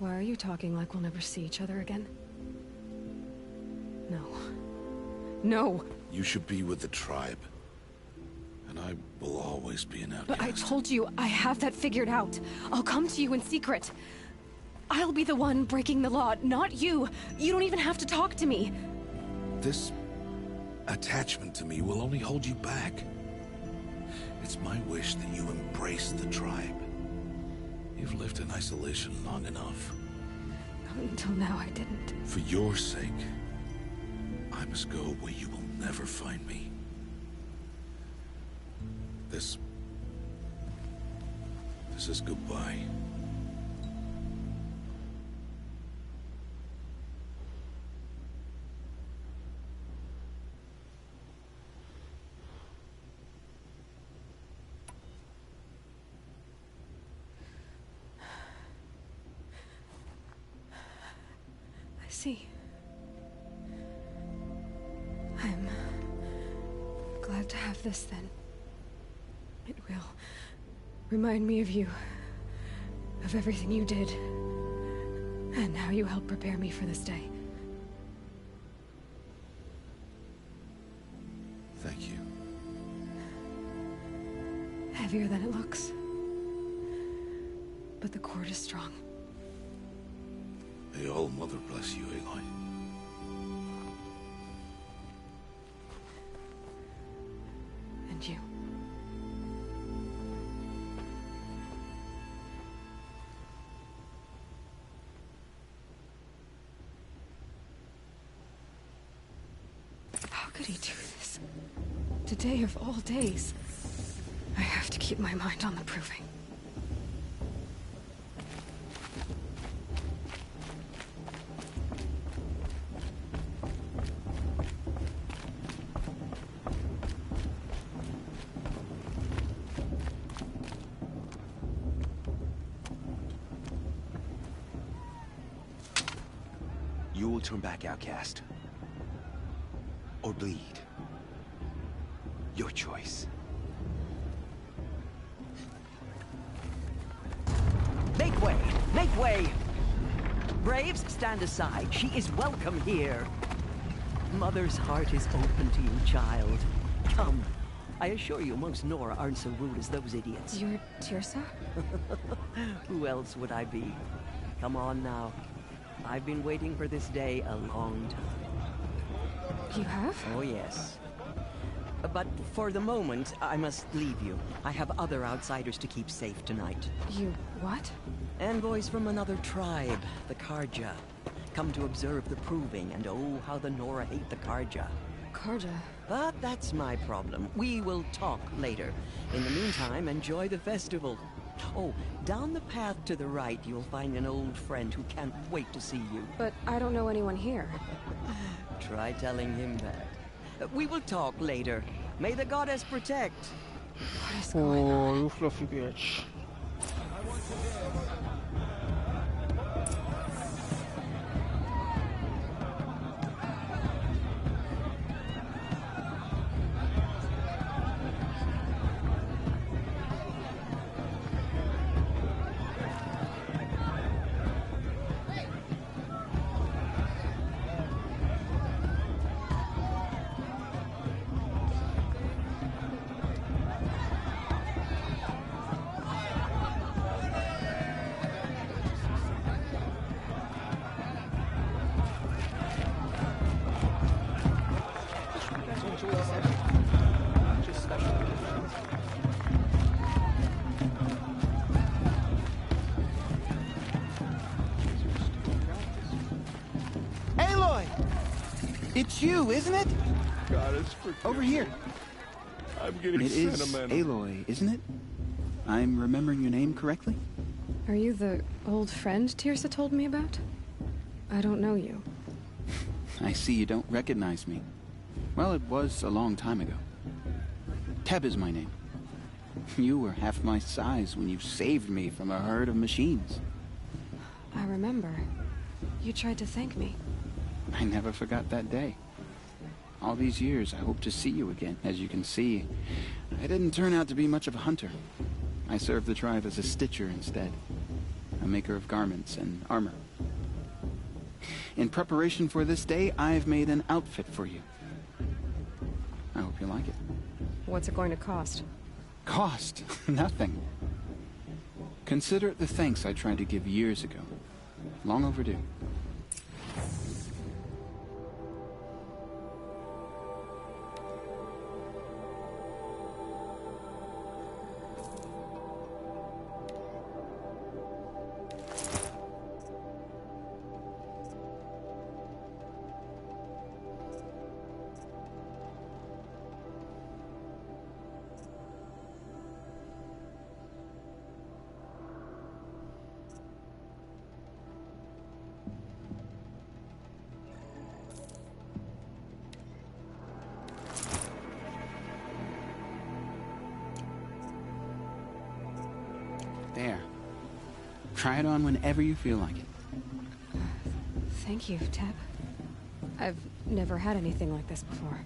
Why are you talking like we'll never see each other again? No. No! You should be with the tribe. And I will always be an outcast. But I told you, I have that figured out. I'll come to you in secret. I'll be the one breaking the law, not you. You don't even have to talk to me. This attachment to me will only hold you back. It's my wish that you embrace the tribe. You've lived in isolation long enough. Until now, I didn't. For your sake, I must go where you will never find me. This is goodbye. I see. I'm glad to have this then. It will remind me of you, of everything you did, and how you helped prepare me for this day. Thank you. Heavier than it looks. But the cord is strong. May All Mother bless you, Aloy. And you. How could he do this? Today of all days. I have to keep my mind on the proving. You will turn back, outcast. Or bleed. Your choice. Make way! Make way! Braves, stand aside. She is welcome here. Mother's heart is open to you, child. Come. I assure you, most Nora aren't so rude as those idiots. You're Tirsa? Who else would I be? Come on now. I've been waiting for this day a long time. You have? Oh, yes. But for the moment, I must leave you. I have other outsiders to keep safe tonight. You what? Envoys from another tribe, the Carja. Come to observe the proving, and oh, how the Nora hate the Carja. Carja? But that's my problem. We will talk later. In the meantime, enjoy the festival. Oh, down the path to the right, you'll find an old friend who can't wait to see you. But I don't know anyone here. Try telling him that. We will talk later. May the goddess protect. What is going on? Oh, you fluffy bitch. It's you, isn't it? Goddess, forgive Over here. me. I'm getting It is sentimental. Aloy, isn't it? I'm remembering your name correctly? Are you the old friend Tirsa told me about? I don't know you. I see you don't recognize me. Well, it was a long time ago. Teb is my name. You were half my size when you saved me from a herd of machines. I remember. You tried to thank me. I never forgot that day. All these years, I hope to see you again. As you can see, I didn't turn out to be much of a hunter. I served the tribe as a stitcher instead, a maker of garments and armor. In preparation for this day, I've made an outfit for you. I hope you like it. What's it going to cost? Cost? Nothing. Consider it the thanks I tried to give years ago. Long overdue. There. Try it on whenever you feel like it. Thank you, Teb. I've never had anything like this before.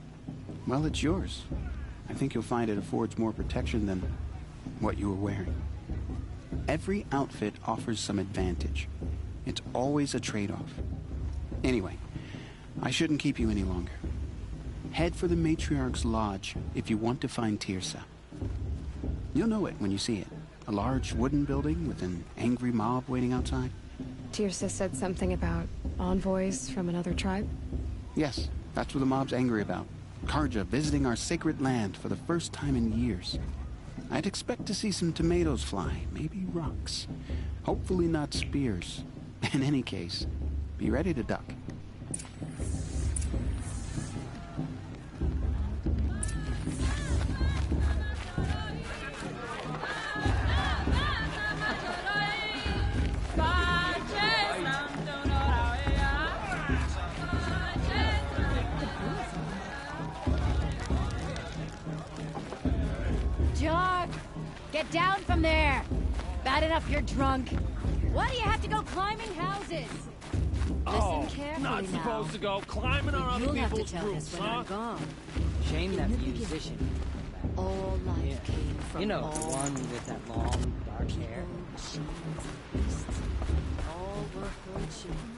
Well, it's yours. I think you'll find it affords more protection than what you were wearing. Every outfit offers some advantage. It's always a trade-off. Anyway, I shouldn't keep you any longer. Head for the Matriarch's Lodge if you want to find Tirsa. You'll know it when you see it. A large wooden building with an angry mob waiting outside. Tirsa said something about envoys from another tribe? Yes, that's what the mob's angry about. Carja visiting our sacred land for the first time in years. I'd expect to see some tomatoes fly, maybe rocks. Hopefully not spears. In any case, be ready to duck. Doc! Get down from there! Bad enough you're drunk. Why do you have to go climbing houses? Listen carefully not now. supposed to go climbing on other You'll have to people's tell roofs, us when huh? I'm gone. Shame that musician. All life came from You know, all the one with that long, dark hair. All were her children.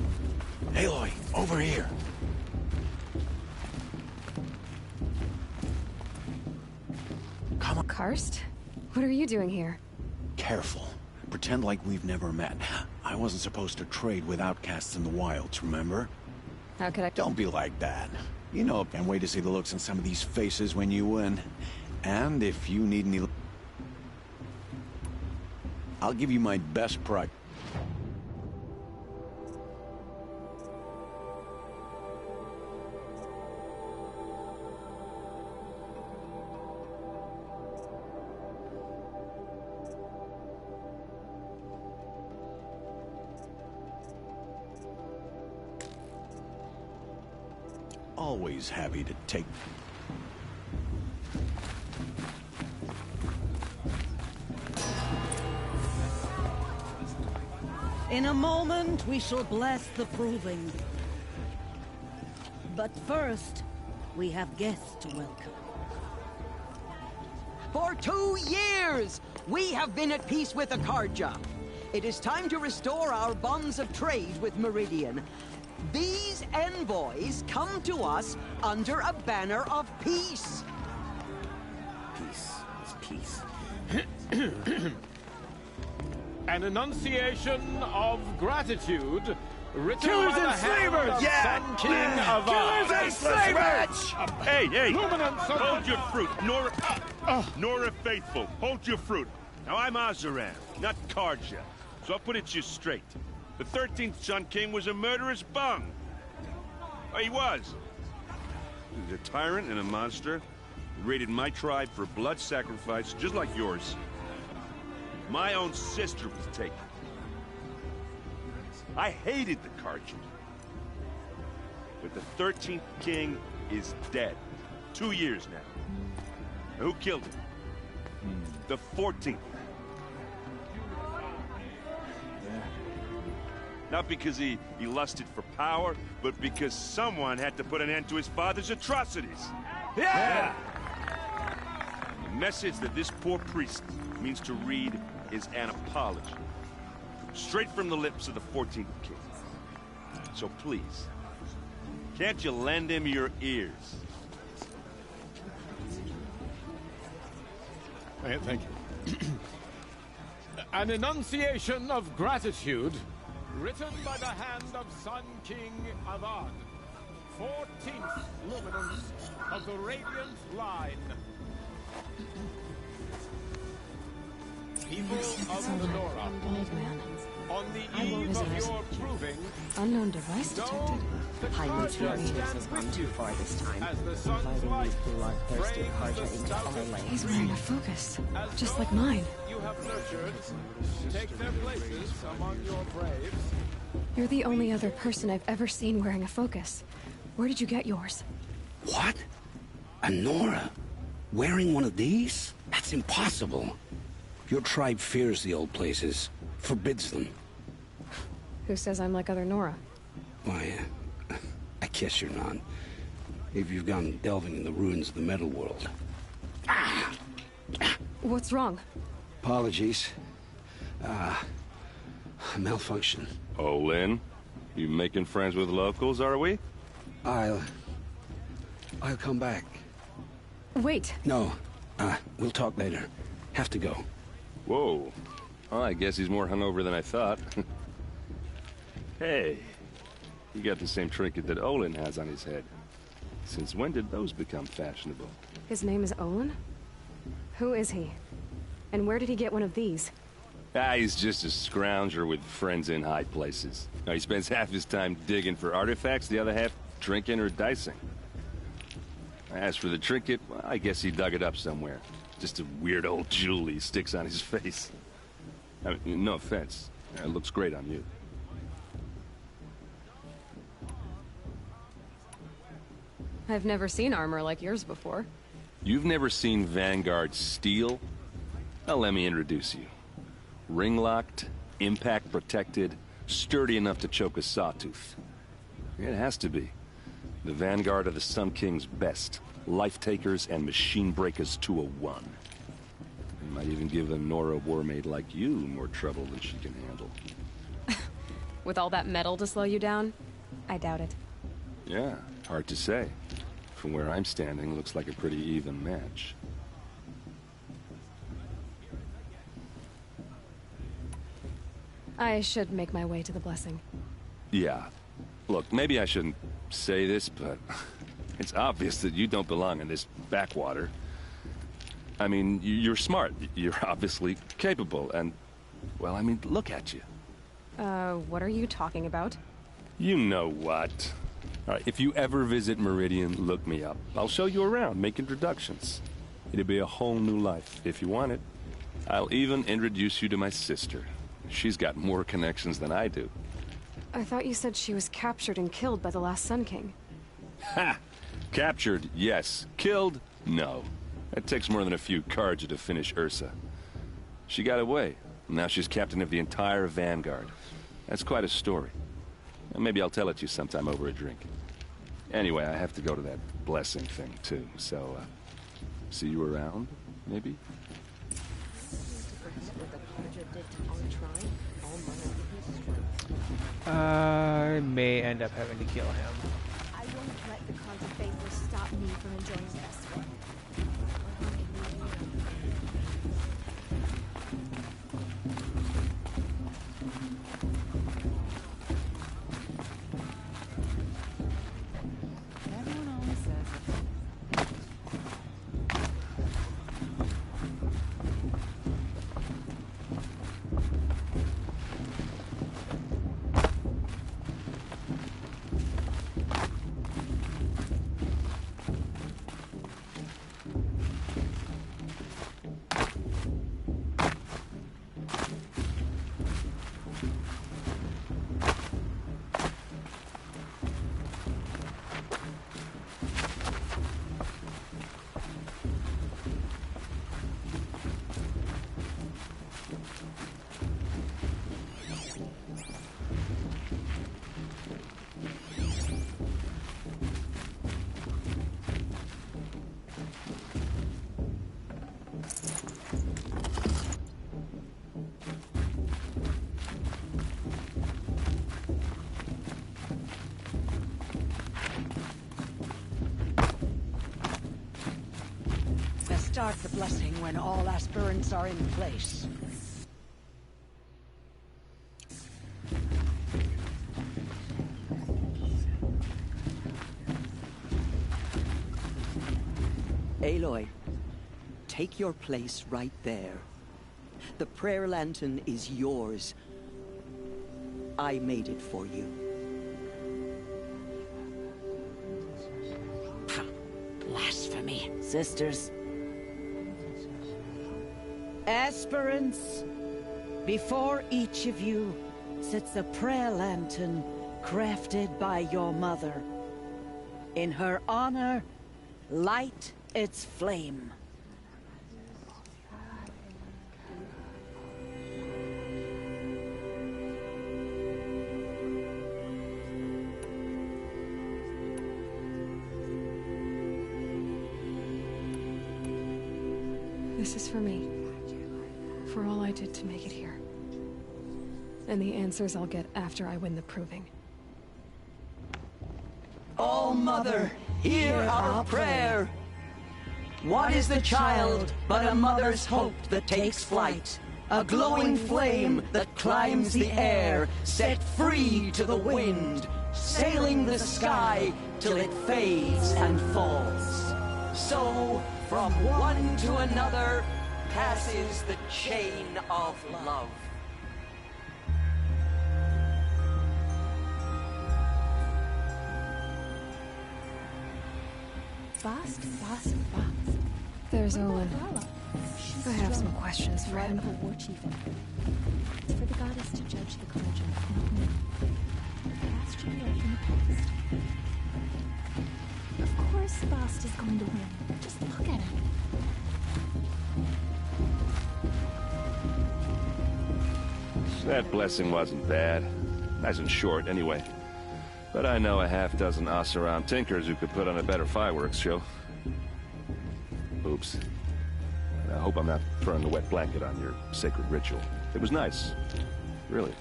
Aloy, over here. Come on. Karst? What are you doing here? Careful. Pretend like we've never met. I wasn't supposed to trade with outcasts in the wilds, remember? How could I... Don't be like that. You know, can't wait to see the looks on some of these faces when you win. And if you need any... I'll give you my best price. Always happy to take... In a moment, we shall bless the proving. But first, we have guests to welcome. For 2 years, we have been at peace with Akarja. It is time to restore our bonds of trade with Meridian. These envoys come to us under a banner of peace. Peace is peace. An enunciation of gratitude written Killers by the and hand slavers! of Yeah! Sun King of Killers and slavers! Hey, hey! Luminance of Hold your fruit, Nora Faithful. Hold your fruit. Now, I'm Azaran, not Karja, so I'll put it to you straight. The 13th Sun King was a murderous bung. Oh, he was. He's a tyrant and a monster. He raided my tribe for blood sacrifice, just like yours. My own sister was taken. I hated the Carja. But the 13th king is dead. 2 years now. Who killed him? The 14th. Not because he lusted for power, but because someone had to put an end to his father's atrocities. Yeah! The message that this poor priest means to read is an apology. Straight from the lips of the 14th king. So please, can't you lend him your ears? Thank you. An enunciation of gratitude written by the hand of Sun King Avad, 14th luminance of the Radiant Line. People of the Nora, on the eve of your proving, Unknown device detected. Highly experienced has gone too far this time, inviting these bloodthirsty Carja into our land. He's wearing a focus, just like mine. you have nurtured, take their places among your braves. You're the only other person I've ever seen wearing a focus. Where did you get yours? What? A Nora? Wearing one of these? That's impossible. Your tribe fears the old places, forbids them. Who says I'm like other Nora? Why, I guess you're not. If you've gone delving in the ruins of the metal world. What's wrong? Apologies. Malfunction. Oh, Lynn? You making friends with locals, are we? I'll come back. Wait. No. We'll talk later. Have to go. Whoa. Well, I guess he's more hungover than I thought. Hey, you got the same trinket that Olin has on his head. Since when did those become fashionable? His name is Olin? Who is he? And where did he get one of these? He's just a scrounger with friends in high places. Now, he spends half his time digging for artifacts, the other half drinking or dicing. As for the trinket, well, I guess he dug it up somewhere. Just a weird old jewel he sticks on his face. I mean, no offense. It looks great on you. I've never seen armor like yours before. You've never seen Vanguard steel? Well, let me introduce you. Ring-locked, impact-protected, sturdy enough to choke a sawtooth. It has to be. The Vanguard of the Sun King's best. Life-takers and machine-breakers to a one. It might even give a Nora warmaid like you more trouble than she can handle. With all that metal to slow you down? I doubt it. Yeah, hard to say. From where I'm standing, looks like a pretty even match. I should make my way to the blessing. Yeah. Look, maybe I shouldn't say this, but it's obvious that you don't belong in this backwater. I mean, you're smart. You're obviously capable, and, well, I mean, look at you. What are you talking about? You know what. All right, if you ever visit Meridian, look me up. I'll show you around, make introductions. It'll be a whole new life, if you want it. I'll even introduce you to my sister. She's got more connections than I do. I thought you said she was captured and killed by the last Sun King. Ha! Captured, yes. Killed, no. It takes more than a few Carja to finish Ursa. She got away. Now she's captain of the entire Vanguard. That's quite a story. Maybe I'll tell it to you sometime over a drink. Anyway, I have to go to that blessing thing, too. So, see you around, maybe? I may end up having to kill him. I won't let the Carja faithful stop me from enjoying the festival. Everyone always says it. start the blessing when all aspirants are in place. Aloy, take your place right there. The prayer lantern is yours. I made it for you. Blasphemy. Sisters. Aspirants, before each of you sits a prayer lantern crafted by your mother. In her honor, light its flame. This is for me. For all I did to make it here. And the answers I'll get after I win the proving. Oh, Mother, hear our prayer! What is the child but a mother's hope that takes flight? A glowing flame that climbs the air, set free to the wind, sailing the sky till it fades and falls. So, from one to another, passes the chain of love. Bast. There's Olin. I have some questions for him. War chief. It's for the goddess to judge the clergy. Past should be like in the past. Of course Bast is going to win. Just look at him. That blessing wasn't bad. Nice and short, anyway. But I know a half-dozen Oseram tinkers who could put on a better fireworks show. Oops. I hope I'm not throwing a wet blanket on your sacred ritual. It was nice. Really.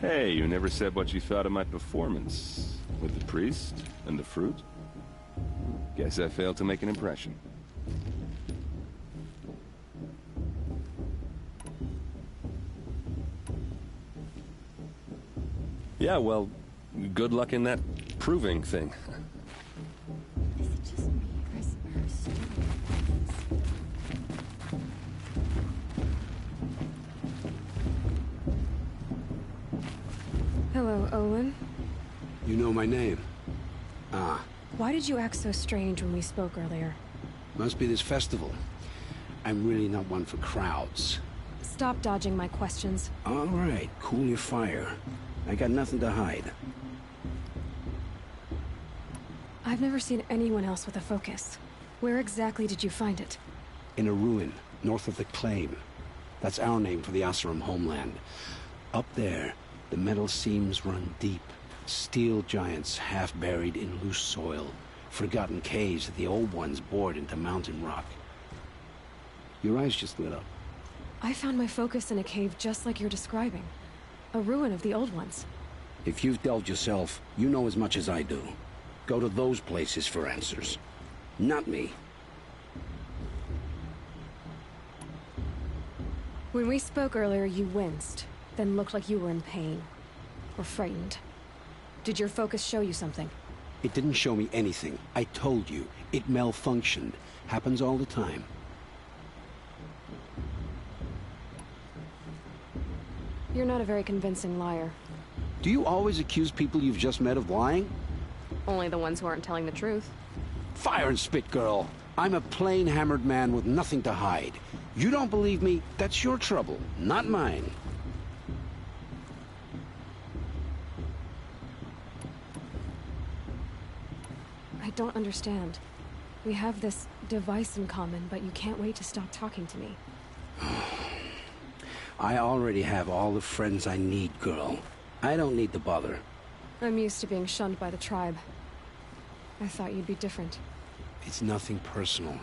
Hey, you never said what you thought of my performance. With the priest and the fruit? Guess I failed to make an impression. Yeah, well, good luck in that proving thing. Is it just me, or is her stupid? Hello, Olin. You know my name? Ah. Why did you act so strange when we spoke earlier? Must be this festival. I'm really not one for crowds. Stop dodging my questions. All right, cool your fire. I got nothing to hide. I've never seen anyone else with a focus. Where exactly did you find it? In a ruin, north of the Claim. That's our name for the Oseram homeland. Up there, the metal seams run deep. Steel giants half buried in loose soil. Forgotten caves that the old ones bored into mountain rock. Your eyes just lit up. I found my focus in a cave just like you're describing. A ruin of the old ones. If you've delved yourself, you know as much as I do. Go to those places for answers. Not me. When we spoke earlier, you winced, then looked like you were in pain. Or frightened. Did your focus show you something? It didn't show me anything. I told you. It malfunctioned. Happens all the time. You're not a very convincing liar. Do you always accuse people you've just met of lying? Only the ones who aren't telling the truth. Fire and spit, girl. I'm a plain hammered man with nothing to hide. You don't believe me, that's your trouble, not mine. I don't understand. We have this device in common, but you can't wait to stop talking to me. I already have all the friends I need, girl. I don't need the bother. I'm used to being shunned by the tribe. I thought you'd be different. It's nothing personal.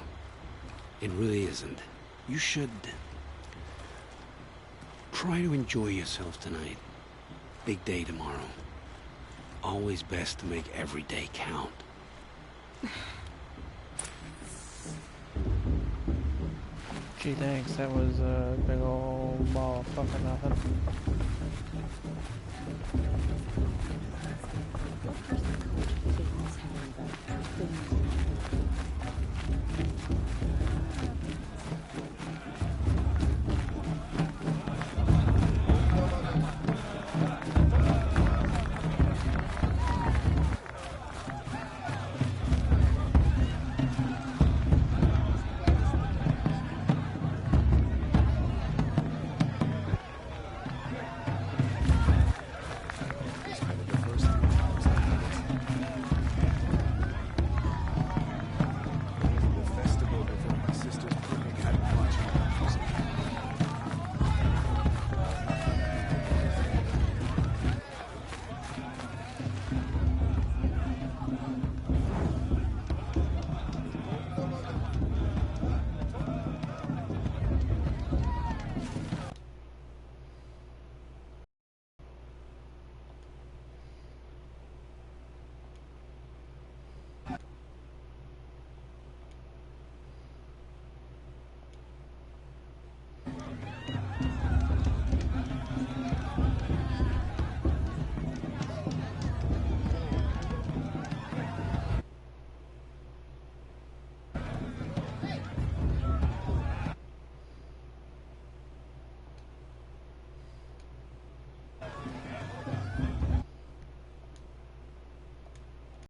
It really isn't. You should... try to enjoy yourself tonight. Big day tomorrow. Always best to make every day count. Gee, thanks. That was a big ol' ball of fucking nothing.